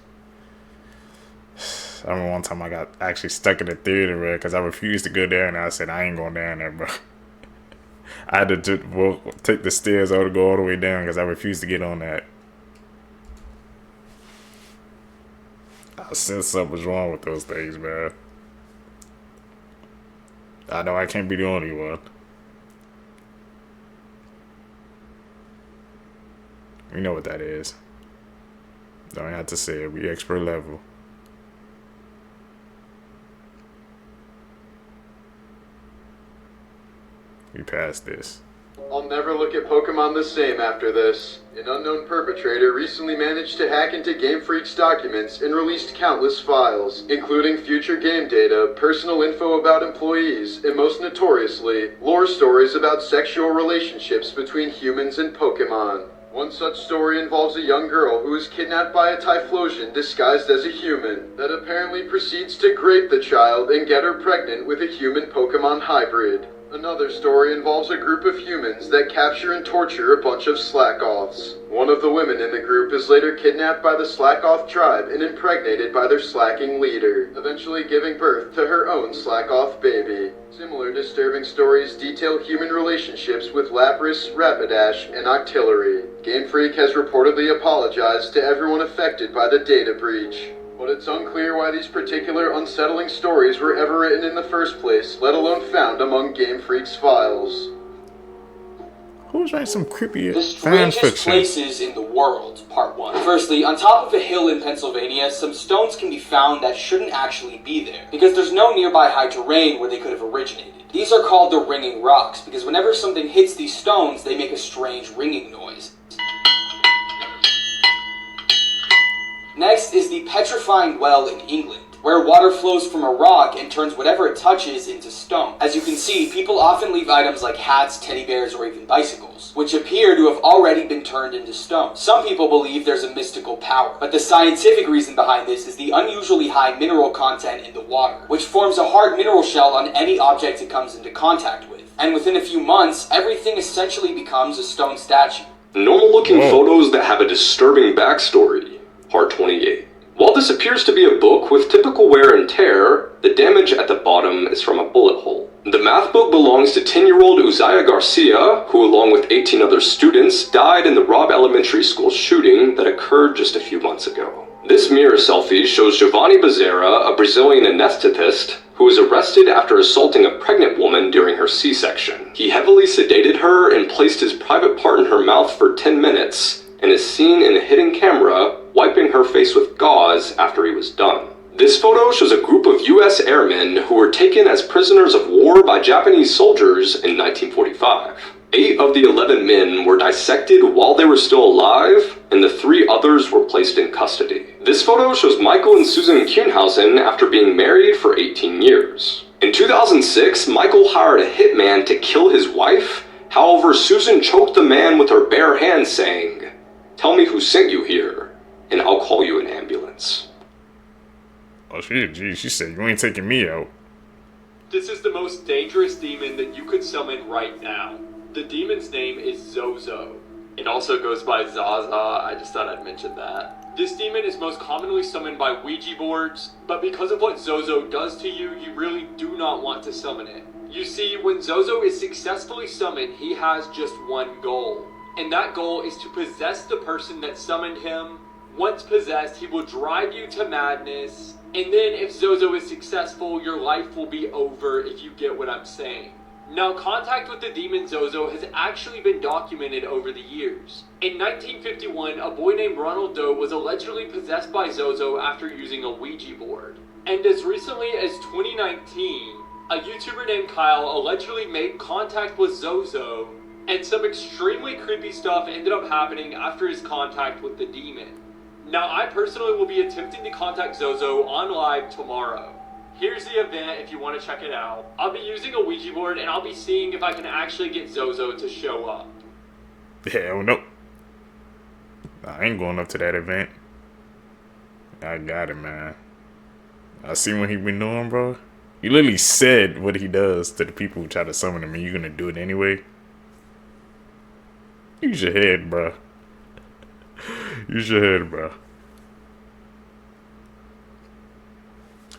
Speaker 2: I remember one time I got actually stuck in the theater, bro, because I refused to go there, and I said, I ain't going down there, bro. I had to take the stairs or to go all the way down because I refused to get on that. I sensed something was wrong with those things, man. I know I can't be the only one. You know what that is. Don't have to say it. We expert level. We passed this.
Speaker 9: I'll never look at Pokemon the same after this. An unknown perpetrator recently managed to hack into Game Freak's documents and released countless files, including future game data, personal info about employees, and most notoriously, lore stories about sexual relationships between humans and Pokemon. One such story involves a young girl who is kidnapped by a Typhlosion disguised as a human, that apparently proceeds to grape the child and get her pregnant with a human-Pokemon hybrid. Another story involves a group of humans that capture and torture a bunch of slack-offs. One of the women in the group is later kidnapped by the slack-off tribe and impregnated by their slacking leader, eventually giving birth to her own slack-off baby. Similar disturbing stories detail human relationships with Lapras, Rapidash, and Octillery. Game Freak has reportedly apologized to everyone affected by the data breach. But it's unclear why these particular unsettling stories were ever written in the first place, let alone found among Game Freak's files.
Speaker 2: Who's writing some creepy
Speaker 12: The
Speaker 2: fan
Speaker 12: strangest
Speaker 2: fiction?
Speaker 12: places in the world, part 1. Firstly, on top of a hill in Pennsylvania, some stones can be found that shouldn't actually be there, because there's no nearby high terrain where they could have originated. These are called the ringing rocks, because whenever something hits these stones, they make a strange ringing noise. Next is the petrifying well in England, where water flows from a rock and turns whatever it touches into stone. As you can see, people often leave items like hats, teddy bears, or even bicycles, which appear to have already been turned into stone. Some people believe there's a mystical power, but the scientific reason behind this is the unusually high mineral content in the water, which forms a hard mineral shell on any object it comes into contact with. And within a few months, everything essentially becomes a stone statue.
Speaker 8: Normal-looking photos that have a disturbing backstory. Part 28. While this appears to be a book with typical wear and tear, the damage at the bottom is from a bullet hole. The math book belongs to 10-year-old Uzziah Garcia, who along with 18 other students died in the Robb Elementary School shooting that occurred just a few months ago. This mirror selfie shows Giovanni Bezerra, a Brazilian anesthetist, who was arrested after assaulting a pregnant woman during her C-section. He heavily sedated her and placed his private part in her mouth for 10 minutes, and is seen in a hidden camera wiping her face with gauze after he was done. This photo shows a group of US airmen who were taken as prisoners of war by Japanese soldiers in 1945. 8 of the 11 men were dissected while they were still alive, and the 3 others were placed in custody. This photo shows Michael and Susan Kuhnhausen after being married for 18 years. In 2006, Michael hired a hitman to kill his wife. However, Susan choked the man with her bare hands, saying, "Tell me who sent you here, and I'll call you an ambulance."
Speaker 2: Oh, she said, you ain't taking me out.
Speaker 14: This is the most dangerous demon that you could summon right now. The demon's name is Zozo. It also goes by Zaza, I just thought I'd mention that. This demon is most commonly summoned by Ouija boards, but because of what Zozo does to you, you really do not want to summon it. You see, when Zozo is successfully summoned, he has just one goal, and that goal is to possess the person that summoned him. Once possessed, he will drive you to madness, and then if Zozo is successful, your life will be over, if you get what I'm saying. Now, contact with the demon Zozo has actually been documented over the years. In 1951, a boy named Ronald Doe was allegedly possessed by Zozo after using a Ouija board. And as recently as 2019, a YouTuber named Kyle allegedly made contact with Zozo, and some extremely creepy stuff ended up happening after his contact with the demon. Now, I personally will be attempting to contact Zozo on live tomorrow. Here's the event if you want to check it out. I'll be using a Ouija board and I'll be seeing if I can actually get Zozo to show up.
Speaker 2: Hell no. I ain't going up to that event. I got it, man. I see what he been doing, bro. He literally said what he does to the people who try to summon him, and you're gonna do it anyway. Use your head, bro. Use your head, bro.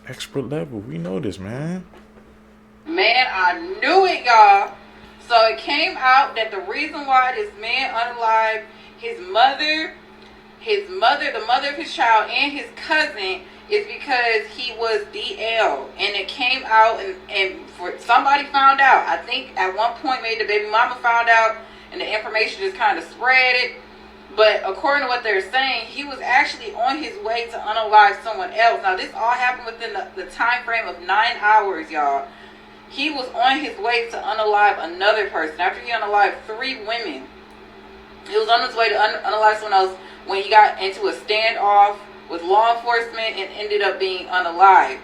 Speaker 2: Expert level, we know this, man.
Speaker 4: Man, I knew it, y'all. So it came out that the reason why this man unalived his mother, the mother of his child, and his cousin is because he was DL. And it came out, and for somebody found out. I think at one point maybe the baby mama found out, and the information just kind of spread it. But according to what they're saying, he was actually on his way to unalive someone else. Now, this all happened within the time frame of 9 hours, y'all. He was on his way to unalive another person. After he unalived 3 women, he was on his way to unalive someone else when he got into a standoff with law enforcement and ended up being unalived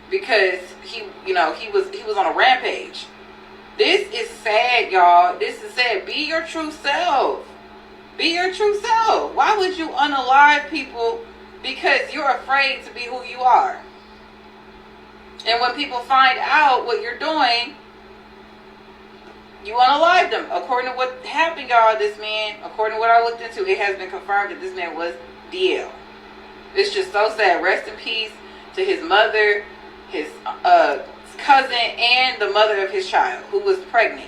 Speaker 4: because he was on a rampage. This is sad, y'all. This is sad. Be your true self. Be your true self. Why would you unalive people because you're afraid to be who you are? And when people find out what you're doing, you unalive them. According to what happened, y'all, this man, according to what I looked into, it has been confirmed that this man was DL. It's just so sad. Rest in peace to his mother, his cousin, and the mother of his child, who was pregnant.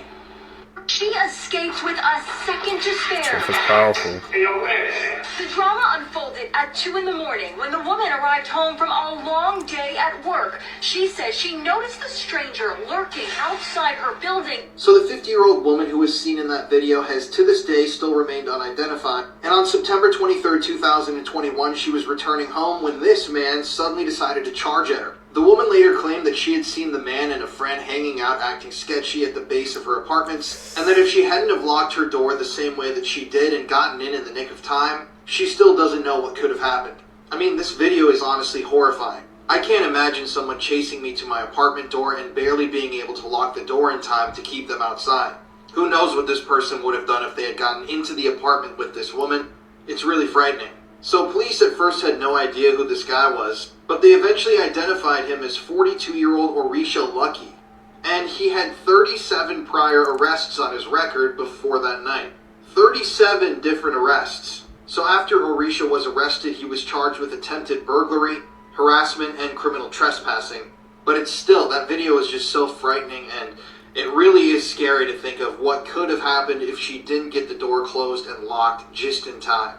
Speaker 24: She escaped with a second to spare.
Speaker 2: That's powerful.
Speaker 24: The drama unfolded at 2 in the morning when the woman arrived home from a long day at work. She says she noticed the stranger lurking outside her building.
Speaker 11: So the 50-year-old woman who was seen in that video has to this day still remained unidentified. And on September 23rd, 2021, she was returning home when this man suddenly decided to charge at her. The woman later claimed that she had seen the man and a friend hanging out acting sketchy at the base of her apartments, and that if she hadn't have locked her door the same way that she did and gotten in the nick of time, she still doesn't know what could have happened. I mean, this video is honestly horrifying. I can't imagine someone chasing me to my apartment door and barely being able to lock the door in time to keep them outside. Who knows what this person would have done if they had gotten into the apartment with this woman? It's really frightening. So police at first had no idea who this guy was, but they eventually identified him as 42-year-old Orisha Lucky, and he had 37 prior arrests on his record before that night. 37 different arrests. So after Orisha was arrested, he was charged with attempted burglary, harassment, and criminal trespassing. But it's still, that video is just so frightening, and it really is scary to think of what could have happened if she didn't get the door closed and locked just in time.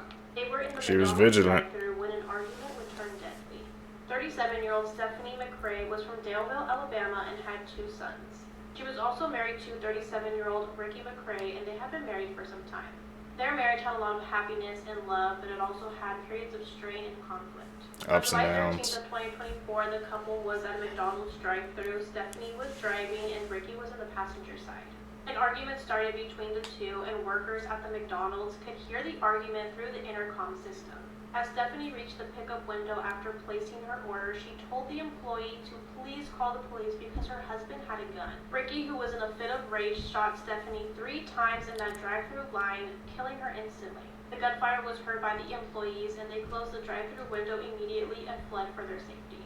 Speaker 2: She was vigilant.
Speaker 15: When an argument would turn deadly. 37-year-old Stephanie McCrae was from Daleville, Alabama, and had 2 sons. She was also married to 37-year-old Ricky McCrae, and they had been married for some time. Their marriage had a lot of happiness and love, but it also had periods of strain and conflict.
Speaker 2: Ups and
Speaker 15: On July
Speaker 2: downs.
Speaker 15: 13th of 2024, the couple was at a McDonald's drive-thru. Stephanie was driving, and Ricky was on the passenger side. An argument started between the two, and workers at the McDonald's could hear the argument through the intercom system. As Stephanie reached the pickup window after placing her order, she told the employee to please call the police because her husband had a gun. Ricky, who was in a fit of rage, shot Stephanie 3 times in that drive-thru line, killing her instantly. The gunfire was heard by the employees, and they closed the drive-thru window immediately and fled for their safety.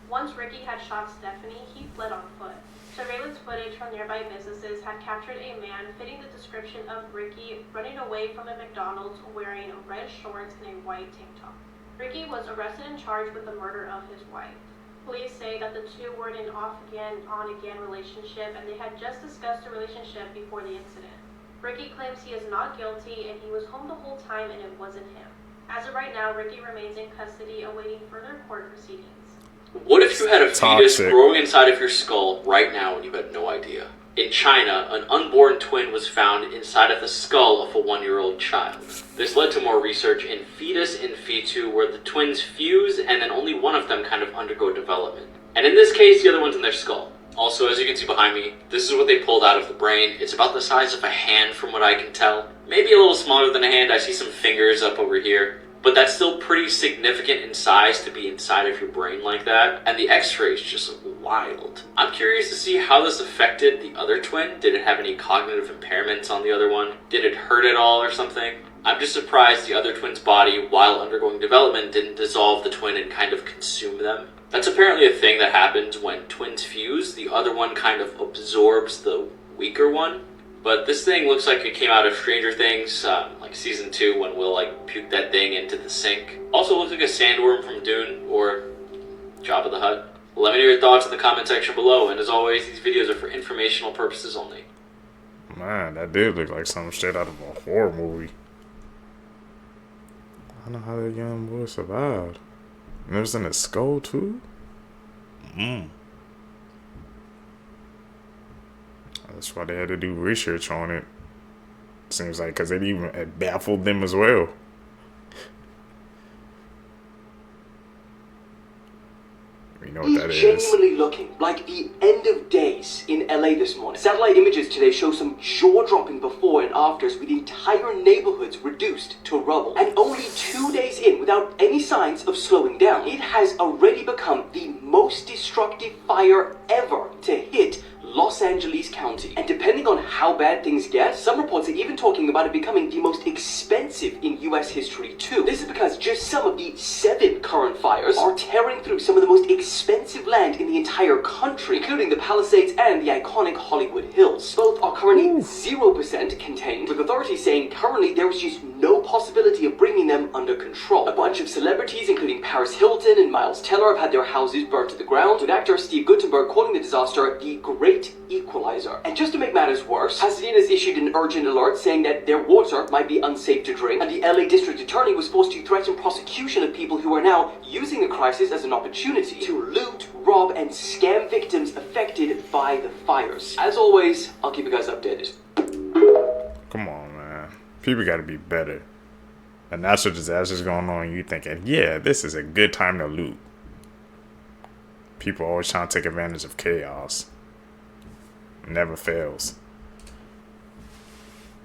Speaker 15: Once Ricky had shot Stephanie, he fled on foot. Surveillance footage from nearby businesses had captured a man fitting the description of Ricky running away from a McDonald's wearing red shorts and a white tank top. Ricky was arrested and charged with the murder of his wife. Police say that the two were in an off-again, on-again relationship, and they had just discussed the relationship before the incident. Ricky claims he is not guilty and he was home the whole time and it wasn't him. As of right now, Ricky remains in custody awaiting further court proceedings.
Speaker 6: What if you had a fetus growing inside of your skull right now and you had no idea? In China, an unborn twin was found inside of the skull of a 1-year-old child. This led to more research in fetus in fetu where the twins fuse and then only one of them kind of undergo development. And in this case, the other one's in their skull. Also, as you can see behind me, this is what they pulled out of the brain. It's about the size of a hand from what I can tell. Maybe a little smaller than a hand. I see some fingers up over here. But that's still pretty significant in size to be inside of your brain like that. And the x-ray is just wild. I'm curious to see how this affected the other twin. Did it have any cognitive impairments on the other one? Did it hurt at all or something? I'm just surprised the other twin's body, while undergoing development, didn't dissolve the twin and kind of consume them. That's apparently a thing that happens when twins fuse. The other one kind of absorbs the weaker one. But this thing looks like it came out of Stranger Things, like season 2 when Will like puked that thing into the sink. Also looks like a sandworm from Dune or Jabba the Hutt. Let me know your thoughts in the comment section below, and as always, these videos are for informational purposes only.
Speaker 2: Man, that did look like something straight out of a horror movie. I don't know how that young boy survived. And it was in his skull too? That's why they had to do research on it. Seems like because it baffled them as well. You know what that is.
Speaker 20: He's genuinely looking like the end of days in LA this morning. Satellite images today show some jaw-dropping before and afters with entire neighborhoods reduced to rubble. And only 2 days in, without any signs of slowing down, it has already become the most destructive fire ever to hit Los Angeles County. And depending on how bad things get, some reports are even talking about it becoming the most expensive in US history too. This is because just some of the 7 current fires are tearing through some of the most expensive land in the entire country, including the Palisades and the iconic Hollywood Hills. Both are currently 0% contained, with authorities saying currently there is just no possibility of bringing them under control. A bunch of celebrities, including Paris Hilton and Miles Teller, have had their houses burnt to the ground, with actor Steve Guttenberg calling the disaster the Great Equalizer. And just to make matters worse, Pasadena has issued an urgent alert saying that their water might be unsafe to drink, and the LA District Attorney was forced to threaten prosecution of people who are now using the crisis as an opportunity to loot, rob, and scam victims affected by the fires. As always, I'll keep you guys updated.
Speaker 2: Come on, man. People gotta be better. A natural disaster's going on, you thinking, yeah, this is a good time to loot. People always trying to take advantage of chaos. Never fails.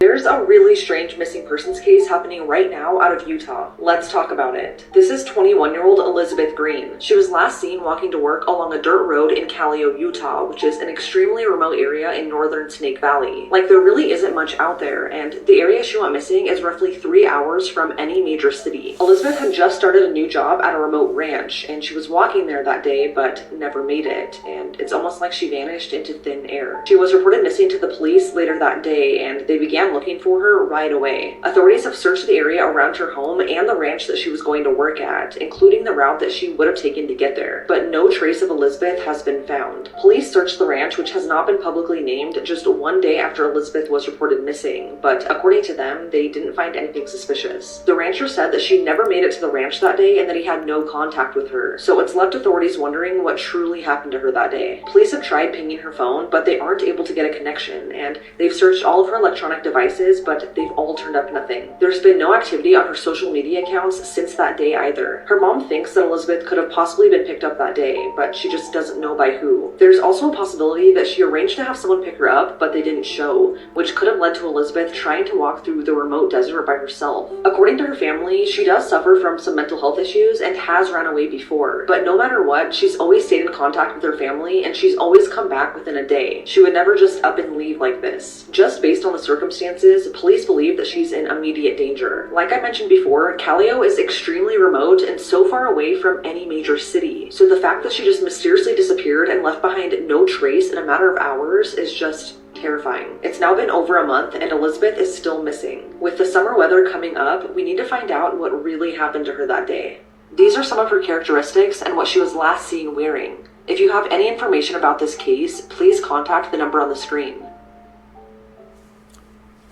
Speaker 16: There's a really strange missing persons case happening right now out of Utah. Let's talk about it. This is 21-year-old Elizabeth Green. She was last seen walking to work along a dirt road in Callio, Utah, which is an extremely remote area in northern Snake Valley. Like, there really isn't much out there, and the area she went missing is roughly 3 hours from any major city. Elizabeth had just started a new job at a remote ranch, and she was walking there that day, but never made it, and it's almost like she vanished into thin air. She was reported missing to the police later that day, and they began looking for her right away. Authorities have searched the area around her home and the ranch that she was going to work at, including the route that she would have taken to get there, but no trace of Elizabeth has been found. Police searched the ranch, which has not been publicly named, just 1 day after Elizabeth was reported missing, but according to them, they didn't find anything suspicious. The rancher said that she never made it to the ranch that day and that he had no contact with her, so it's left authorities wondering what truly happened to her that day. Police have tried pinging her phone, but they aren't able to get a connection, and they've searched all of her electronic devices, but they've all turned up nothing. There's been no activity on her social media accounts since that day either. Her mom thinks that Elizabeth could have possibly been picked up that day, but she just doesn't know by who. There's also a possibility that she arranged to have someone pick her up, but they didn't show, which could have led to Elizabeth trying to walk through the remote desert by herself. According to her family, she does suffer from some mental health issues and has ran away before, but no matter what, she's always stayed in contact with her family and she's always come back within a day. She would never just up and leave like this. Just based on the circumstances, police believe that she's in immediate danger. Like I mentioned before, Callio is extremely remote and so far away from any major city, so the fact that she just mysteriously disappeared and left behind no trace in a matter of hours is just terrifying. It's now been over a month and Elizabeth is still missing. With the summer weather coming up, we need to find out what really happened to her that day. These are some of her characteristics and what she was last seen wearing. If you have any information about this case, please contact the number on the screen.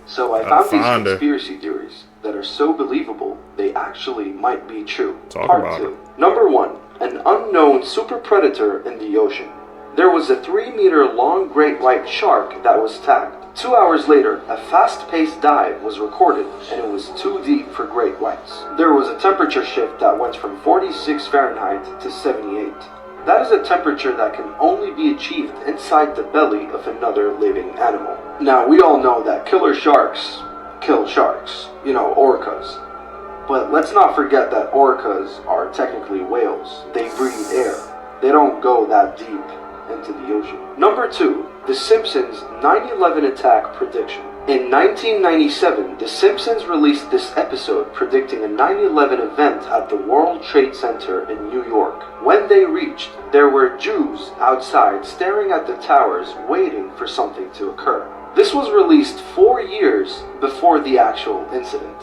Speaker 23: So I found these conspiracy theories that are so believable, they actually might be true. Part 2. Number 1. An unknown super predator in the ocean. There was a 3-meter long great white shark that was tagged. 2 hours later, a fast-paced dive was recorded, and it was too deep for great whites. There was a temperature shift that went from 46 Fahrenheit to 78. That is a temperature that can only be achieved inside the belly of another living animal. Now, we all know that killer sharks kill sharks, orcas. But let's not forget that orcas are technically whales. They breathe air. They don't go that deep into the ocean. Number 2, The Simpsons 9/11 attack prediction. In 1997, The Simpsons released this episode predicting a 9/11 event at the World Trade Center in New York. When they reached, there were Jews outside staring at the towers waiting for something to occur. This was released 4 years before the actual incident.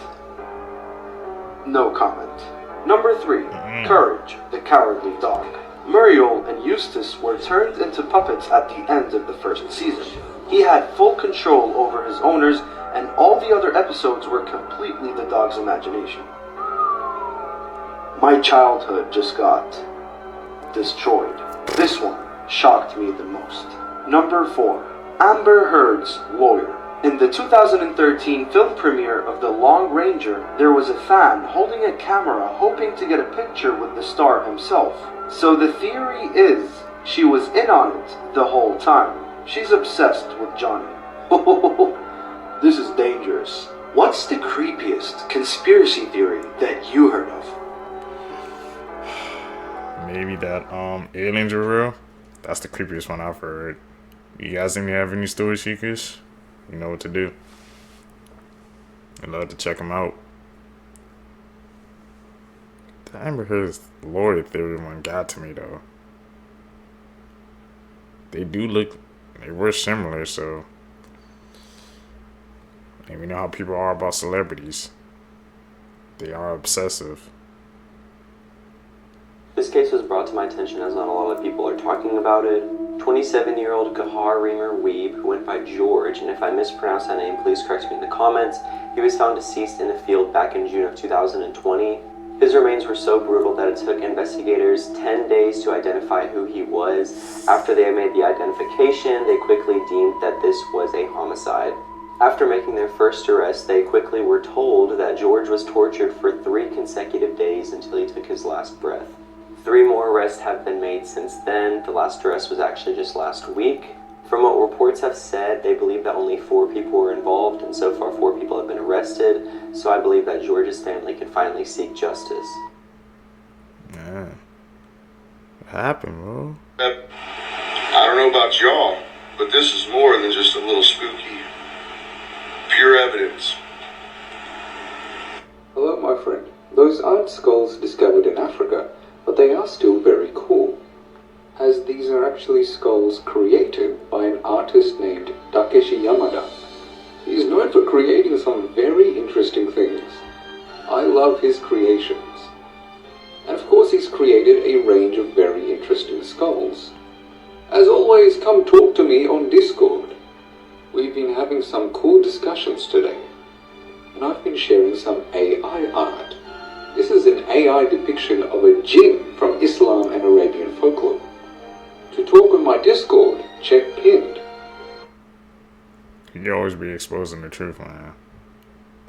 Speaker 23: No comment. Number 3, Courage, the Cowardly Dog. Muriel and Eustace were turned into puppets at the end of the first season. He had full control over his owners, and all the other episodes were completely the dog's imagination. My childhood just got destroyed. This one shocked me the most. Number 4, Amber Heard's lawyer. In the 2013 film premiere of The Long Ranger, there was a fan holding a camera hoping to get a picture with the star himself. So the theory is she was in on it the whole time. She's obsessed with Johnny. This is dangerous. What's the creepiest conspiracy theory that you heard of?
Speaker 2: Maybe that aliens are real. That's the creepiest one I've heard. You guys think you have any story seekers? You know what to do. I'd love to check them out. The Amber Heard's lawyer theory one got to me though. They were similar, so. And we know how people are about celebrities. They are obsessive.
Speaker 17: This case was brought to my attention as not a lot of people are talking about it. 27-year-old Gahar Reamer Weeb, who went by George, and if I mispronounce that name, please correct me in the comments. He was found deceased in a field back in June of 2020. His remains were so brutal that it took investigators 10 days to identify who he was. After they made the identification, they quickly deemed that this was a homicide. After making their first arrest, they quickly were told that George was tortured for 3 consecutive days until he took his last breath. 3 more arrests have been made since then. The last arrest was actually just last week. From what reports have said, they believe that only 4 people were involved, and so far 4 people have been arrested, so I believe that George's family can finally seek justice.
Speaker 2: Yeah. What happened, bro?
Speaker 18: I don't know about y'all, but this is more than just a little spooky. Pure evidence.
Speaker 19: Hello, my friend. Those aren't skulls discovered in Africa, but they are still very cool, as these are actually skulls created by an artist named Takeshi Yamada. He's known for creating some very interesting things. I love his creations. And of course he's created a range of very interesting skulls. As always, come talk to me on Discord. We've been having some cool discussions today, and I've been sharing some AI art. This is an AI depiction of a jinn from Islam and Arabian folklore. To talk on my Discord, check pinned.
Speaker 2: You always be exposing the truth, man.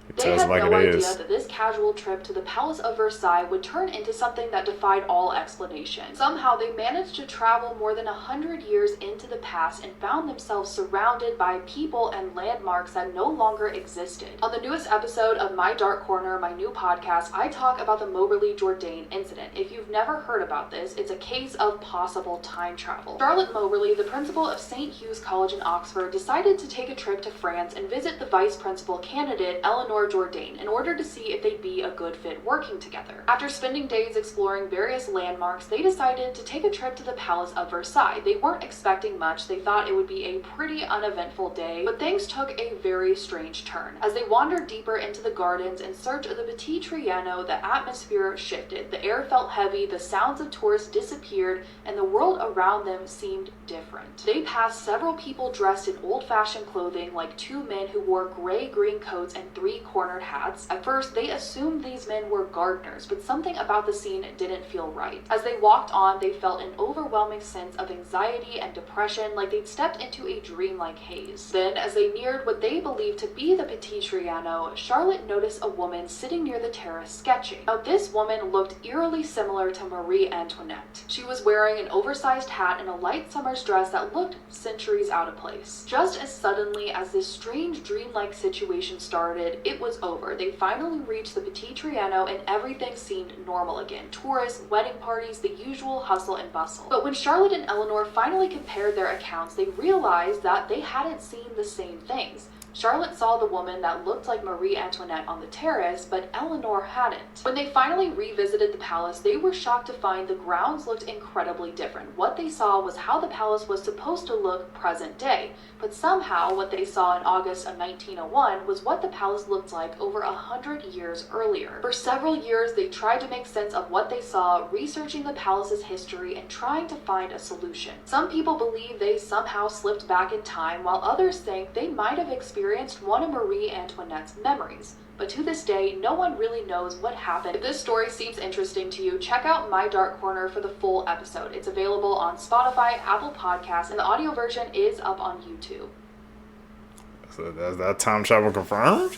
Speaker 2: It
Speaker 21: They
Speaker 2: tells
Speaker 21: had
Speaker 2: like
Speaker 21: no
Speaker 2: it
Speaker 21: idea
Speaker 2: is.
Speaker 21: that this casual trip to the Palace of Versailles would turn into something that defied all explanation. Somehow they managed to travel more than 100 years into the past and found themselves surrounded by people and landmarks that no longer existed. On the newest episode of My Dark Corner, my new podcast, I talk about the Moberly Jourdain incident. If you've never heard about this, it's a case of possible time travel. Charlotte Moberly, the principal of St. Hugh's College in Oxford, decided to take a trip to France and visit the vice principal candidate, Eleanor Eleanor Jourdain in order to see if they'd be a good fit working together. After spending days exploring various landmarks, they decided to take a trip to the Palace of Versailles. They weren't expecting much. They thought it would be a pretty uneventful day, but things took a very strange turn. As they wandered deeper into the gardens in search of the Petit Triano, the atmosphere shifted. The air felt heavy, the sounds of tourists disappeared, and the world around them seemed different. They passed several people dressed in old-fashioned clothing, like two men who wore gray-green coats and three-cornered hats. At first, they assumed these men were gardeners, but something about the scene didn't feel right. As they walked on, they felt an overwhelming sense of anxiety and depression, like they'd stepped into a dreamlike haze. Then, as they neared what they believed to be the Petit Triano, Charlotte noticed a woman sitting near the terrace sketching. Now, this woman looked eerily similar to Marie Antoinette. She was wearing an oversized hat and a light summer's dress that looked centuries out of place. Just as suddenly as this strange dreamlike situation started, it was over. They finally reached the Petit Triano and everything seemed normal again. Tourists, wedding parties, the usual hustle and bustle. But when Charlotte and Eleanor finally compared their accounts, they realized that they hadn't seen the same things. Charlotte saw the woman that looked like Marie Antoinette on the terrace, but Eleanor hadn't. When they finally revisited the palace, they were shocked to find the grounds looked incredibly different. What they saw was how the palace was supposed to look present day, but somehow what they saw in August of 1901 was what the palace looked like over 100 years earlier. For several years, they tried to make sense of what they saw, researching the palace's history and trying to find a solution. Some people believe they somehow slipped back in time, while others think they might have experienced one of Marie Antoinette's memories. But to this day, no one really knows what happened. If this story seems interesting to you, check out My Dark Corner for the full episode. It's available on Spotify, Apple Podcasts, and the audio version is up on YouTube.
Speaker 2: So that's that time travel confirmed?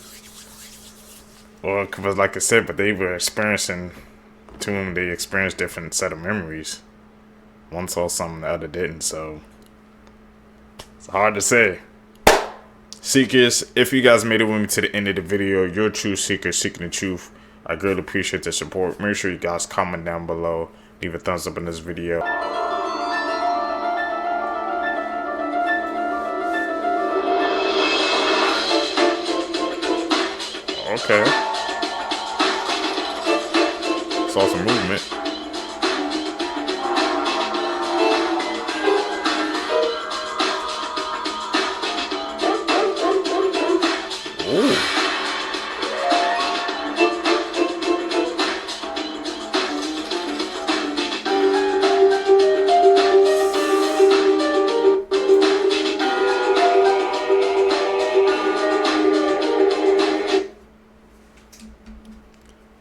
Speaker 2: Well, because like I said, but they were experiencing, two of them, they experienced different set of memories. One saw something, the other didn't, so it's hard to say. Seekers, if you guys made it with me to the end of the video, you're a true seeker seeking the truth. I greatly appreciate the support. Make sure you guys comment down below. Leave a thumbs up in this video. Okay. Saw some movement.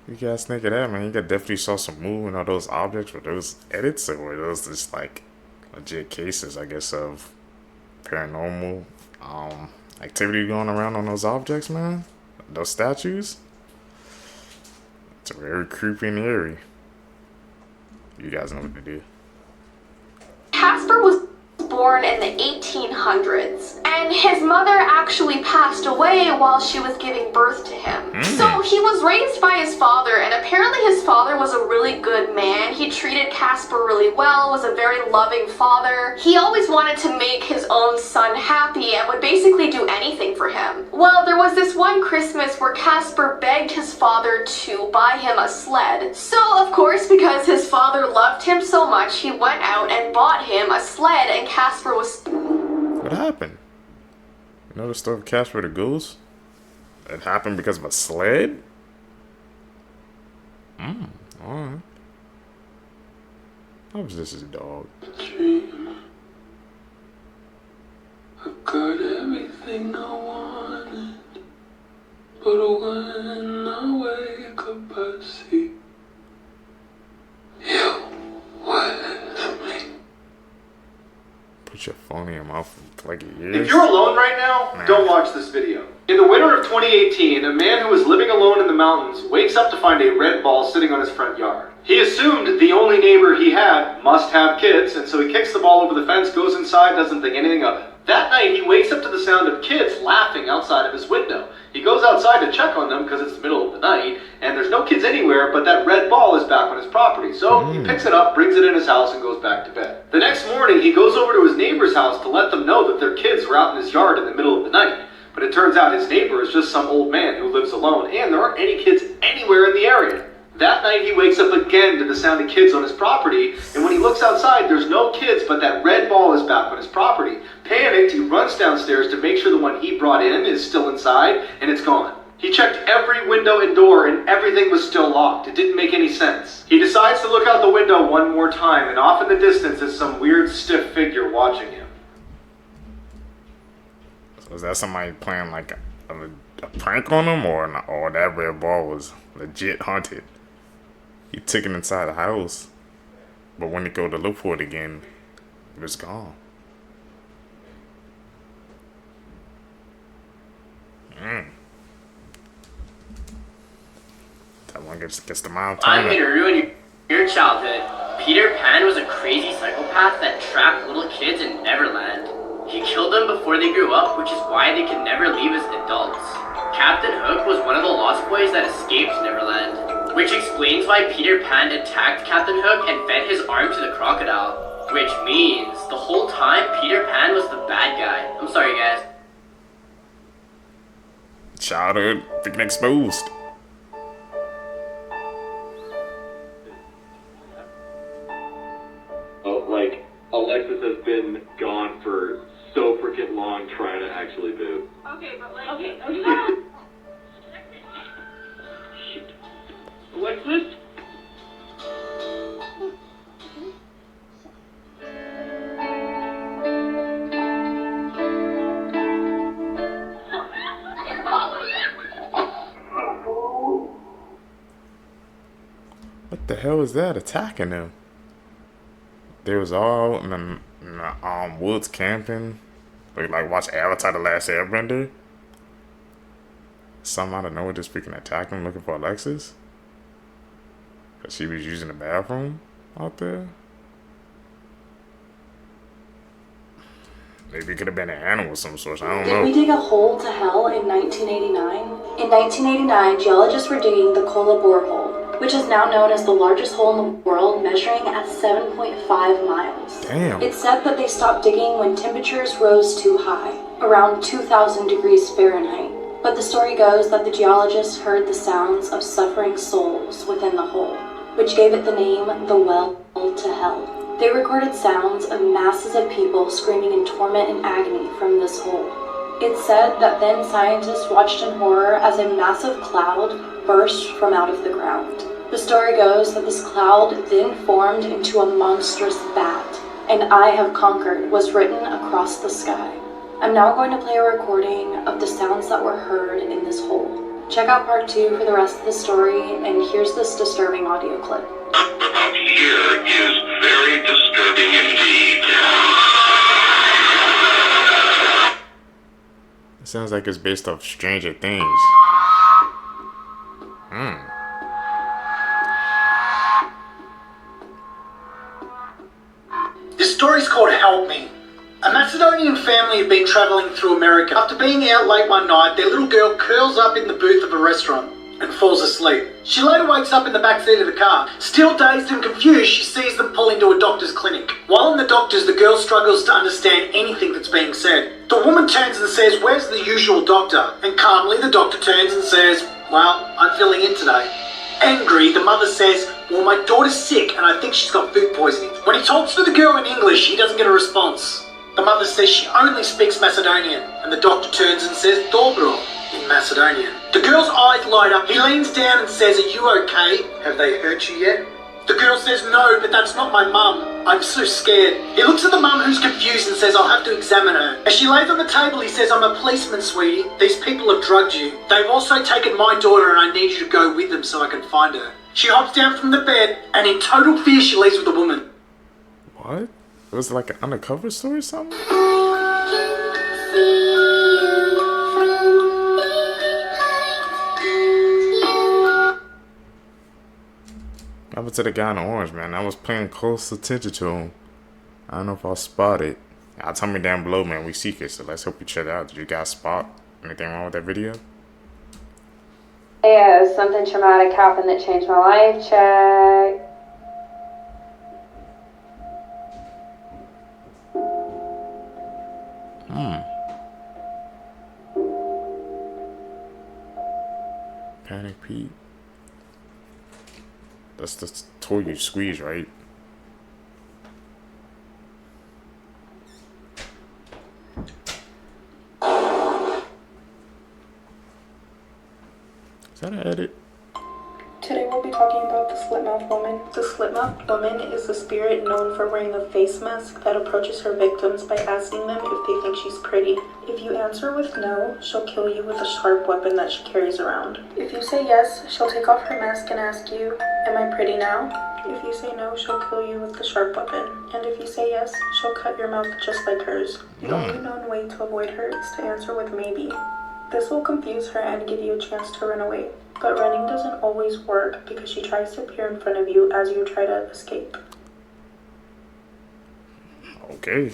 Speaker 2: You guys think of that, man? You definitely saw some movement on those objects. Were those edits or were those just like legit cases, I guess, of paranormal activity going around on those objects, man? Those statues? It's very creepy and eerie. You guys know what to do.
Speaker 24: Casper was born in the 1800s, and his mother actually passed away while she was giving birth to him. So he was raised by his father, and apparently his father was a really good man. He treated Casper really well, was a very loving father. He always wanted to make his own son happy and would basically do anything for him. Well, there was this one Christmas where Casper begged his father to buy him a sled. So, of course, because his father loved him so much, he went out and bought him a sled, and Casper was...
Speaker 2: What happened? You know the story of Casper the Goose? It happened because of a sled? Alright. How was this his dog?
Speaker 3: Dream. I got everything I wanted, but when I wake up I see you with me.
Speaker 2: Put your phone in your mouth and plug your ears.
Speaker 9: If you're alone right now, don't watch this video. In the winter of 2018, a man who was living alone in the mountains wakes up to find a red ball sitting on his front yard. He assumed the only neighbor he had must have kids, and so he kicks the ball over the fence, goes inside, doesn't think anything of it. That night, he wakes up to the sound of kids laughing outside of his window. He goes outside to check on them because it's the middle of the night, and there's no kids anywhere, but that red ball is back on his property. So he picks it up, brings it in his house, and goes back to bed. The next morning, he goes over to his neighbor's house to let them know that their kids were out in his yard in the middle of the night. But it turns out his neighbor is just some old man who lives alone, and there aren't any kids anywhere in the area. That night he wakes up again to the sound of kids on his property, and when he looks outside, there's no kids, but that red ball is back on his property. Panicked, he runs downstairs to make sure the one he brought in is still inside, and it's gone. He checked every window and door, and everything was still locked. It didn't make any sense. He decides to look out the window one more time, and off in the distance is some weird stiff figure watching him.
Speaker 2: So is that somebody playing like a prank on him, or that red ball was legit haunted? He took it inside the house, but when he go to look for it again, it was gone. That one gets the mind.
Speaker 5: I'm here to ruin your childhood. Peter Pan was a crazy psychopath that trapped little kids in Neverland. He killed them before they grew up, which is why they could never leave as adults. Captain Hook was one of the Lost Boys that escaped Neverland, which explains why Peter Pan attacked Captain Hook and fed his arm to the crocodile. Which means, the whole time, Peter Pan was the bad guy. I'm sorry, guys.
Speaker 2: Childhood freaking exposed.
Speaker 10: Oh, like, Alexis has been gone for so freaking long trying to actually boo.
Speaker 15: Okay, but like...
Speaker 10: Okay.
Speaker 15: Shoot.
Speaker 10: Alexis?
Speaker 2: What the hell is that attacking them? They was all in the woods camping. Like watch Avatar: The Last Airbender. Some out of nowhere just freaking attacking, looking for Alexis. Cause she was using the bathroom out there. Maybe it could have been an animal of some sort. I don't know.
Speaker 21: Did we dig a hole to hell in 1989? In 1989, geologists were digging the Kola borehole, which is now known as the largest hole in the world, measuring at 7.5 miles.
Speaker 2: Damn.
Speaker 21: It's said that they stopped digging when temperatures rose too high, around 2,000 degrees Fahrenheit. But the story goes that the geologists heard the sounds of suffering souls within the hole, which gave it the name the Well to Hell. They recorded sounds of masses of people screaming in torment and agony from this hole. It's said that then scientists watched in horror as a massive cloud burst from out of the ground. The story goes that this cloud then formed into a monstrous bat, and "I have conquered" was written across the sky. I'm now going to play a recording of the sounds that were heard in this hole. Check out part 2 for the rest of the story, and here's this disturbing audio clip.
Speaker 18: Here is very disturbing indeed.
Speaker 2: It sounds like it's based off Stranger Things.
Speaker 11: This story's called Help Me. A Macedonian family have been travelling through America. After being out late one night, their little girl curls up in the booth of a restaurant and falls asleep. She later wakes up in the back seat of the car. Still dazed and confused, she sees them pull into a doctor's clinic. While in the doctor's, the girl struggles to understand anything that's being said. The woman turns and says, "Where's the usual doctor?" And calmly, the doctor turns and says, "Well, I'm filling in today." Angry, the mother says, "Well, my daughter's sick and I think she's got food poisoning." When he talks to the girl in English, he doesn't get a response. The mother says she only speaks Macedonian, and the doctor turns and says "Dobro" in Macedonian. The girl's eyes light up. He leans down and says, "Are you okay? Have they hurt you yet?" The girl says, "No, but that's not my mum. I'm so scared." He looks at the mum, who's confused, and says, "I'll have to examine her." As she lays on the table, he says, "I'm a policeman, sweetie. These people have drugged you. They've also taken my daughter, and I need you to go with them so I can find her." She hops down from the bed, and in total fear, she leaves with the woman.
Speaker 2: What? It was like an undercover story or something? What happened to the guy in orange, man? I was paying close attention to him. I don't know if I'll spot it. Y'all tell me down below, man. We seek it, so let's hope you check it out. Did you guys spot anything wrong with that video?
Speaker 13: Yeah, something traumatic happened that changed my life. Check.
Speaker 2: Panic Pete. That's the toy you squeeze, right? Is that an edit?
Speaker 1: Today we'll be talking about the slit-mouthed woman. The slit-mouthed woman is a spirit known for wearing a face mask that approaches her victims by asking them if they think she's pretty. If you answer with no, she'll kill you with a sharp weapon that she carries around. If you say yes, she'll take off her mask and ask you, "Am I pretty now?" If you say no, she'll kill you with the sharp weapon. And if you say yes, she'll cut your mouth just like hers. The only known way to avoid her is to answer with maybe. This will confuse her and give you a chance to run away. But running doesn't always work because she tries to appear in front of you as you try to escape.
Speaker 2: Okay.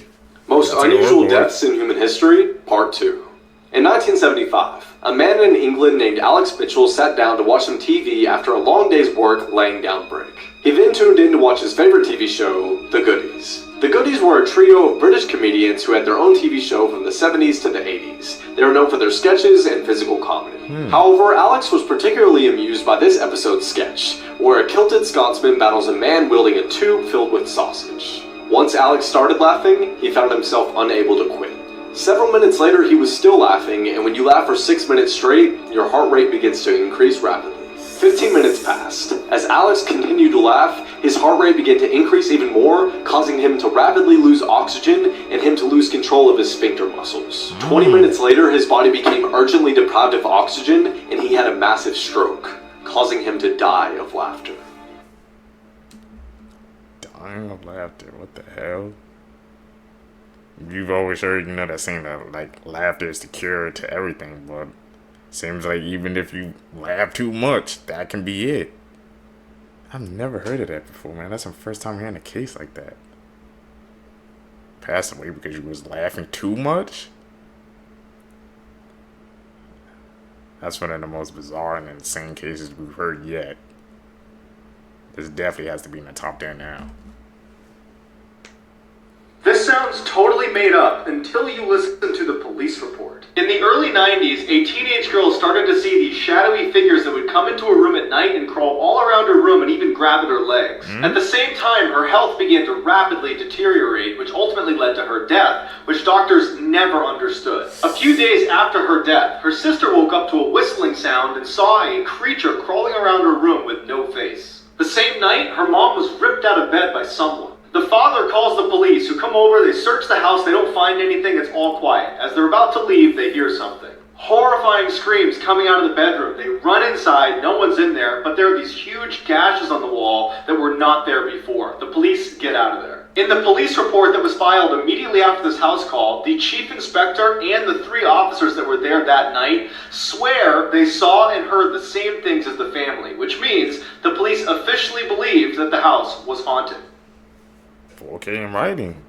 Speaker 9: Most unusual deaths in human history, Part 2. In 1975, a man in England named Alex Mitchell sat down to watch some TV after a long day's work laying down break. He then tuned in to watch his favorite TV show, The Goodies. The Goodies were a trio of British comedians who had their own TV show from the 70s to the 80s. They were known for their sketches and physical comedy. However, Alex was particularly amused by this episode's sketch, where a kilted Scotsman battles a man wielding a tube filled with sausage. Once Alex started laughing, he found himself unable to quit. Several minutes later, he was still laughing, and when you laugh for 6 minutes straight, your heart rate begins to increase rapidly. 15 minutes passed. As Alex continued to laugh, his heart rate began to increase even more, causing him to rapidly lose oxygen and him to lose control of his sphincter muscles. 20 minutes later, his body became urgently deprived of oxygen, and he had a massive stroke, causing him to die of laughter.
Speaker 2: Dying of laughter? What the hell? You've always heard, that saying that, like, laughter is the cure to everything, but seems like even if you laugh too much, that can be it. I've never heard of that before, man. That's the first time hearing a case like that. Passed away because you was laughing too much? That's one of the most bizarre and insane cases we've heard yet. This definitely has to be in the top 10 now.
Speaker 9: This sounds totally made up until you listen to the police report. In the early 90s, a teenage girl started to see these shadowy figures that would come into a room at night and crawl all around her room and even grab at her legs. At the same time, her health began to rapidly deteriorate, which ultimately led to her death, which doctors never understood. A few days after her death, her sister woke up to a whistling sound and saw a creature crawling around her room with no face. The same night, her mom was ripped out of bed by someone. The father calls the police, who come over, they search the house, they don't find anything, it's all quiet. As they're about to leave, they hear something. Horrifying screams coming out of the bedroom. They run inside, no one's in there, but there are these huge gashes on the wall that were not there before. The police get out of there. In the police report that was filed immediately after this house call, the chief inspector and the 3 officers that were there that night swear they saw and heard the same things as the family, which means the police officially believed that the house was haunted.
Speaker 2: 4K in writing.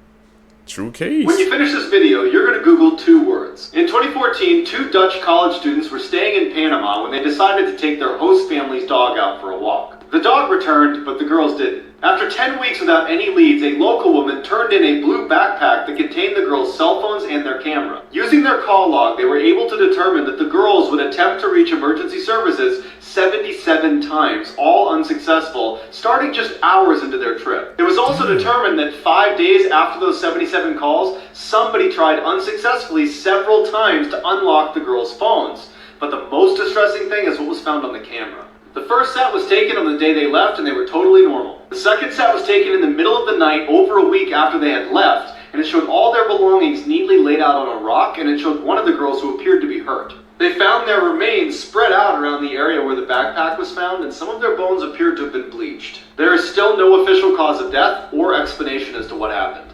Speaker 2: True case.
Speaker 9: When you finish this video, you're going to Google 2 words. In 2014, 2 Dutch college students were staying in Panama when they decided to take their host family's dog out for a walk. The dog returned, but the girls didn't. After 10 weeks without any leads, a local woman turned in a blue backpack that contained the girls' cell phones and their camera. Using their call log, they were able to determine that the girls would attempt to reach emergency services 77 times, all unsuccessful, starting just hours into their trip. It was also determined that 5 days after those 77 calls, somebody tried unsuccessfully several times to unlock the girls' phones. But the most distressing thing is what was found on the camera. The first set was taken on the day they left and they were totally normal. The second set was taken in the middle of the night over a week after they had left, and it showed all their belongings neatly laid out on a rock, and it showed one of the girls who appeared to be hurt. They found their remains spread out around the area where the backpack was found, and some of their bones appeared to have been bleached. There is still no official cause of death or explanation as to what happened.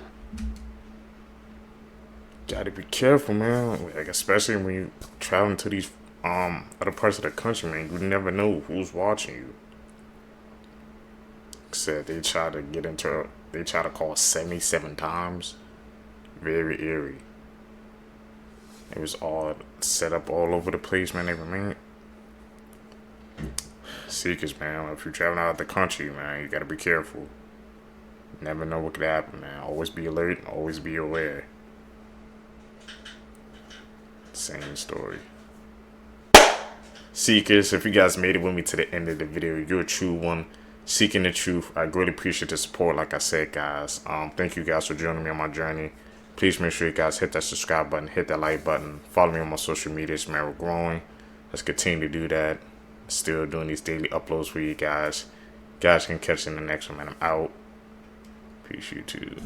Speaker 2: Gotta be careful, man. Like, especially when you traveling to these other parts of the country, man. You never know who's watching you. Said they try to call 77 times. Very eerie. It was all set up all over the place, man. They remain seekers, man. If you're traveling out of the country, man, you gotta be careful. Never know what could happen, man. Always be alert, always be aware. Same story. seekers, if you guys made it with me to the end of the video, you're a true one seeking the truth. I greatly appreciate the support. Like I said, guys, thank you guys for joining me on my journey. Please make sure you guys hit that subscribe button, hit that like button, follow me on my social medias, man. We're growing. Let's continue to do that. Still doing these daily uploads for you guys. Guys can catch in the next one, man. I'm out. Peace, YouTube.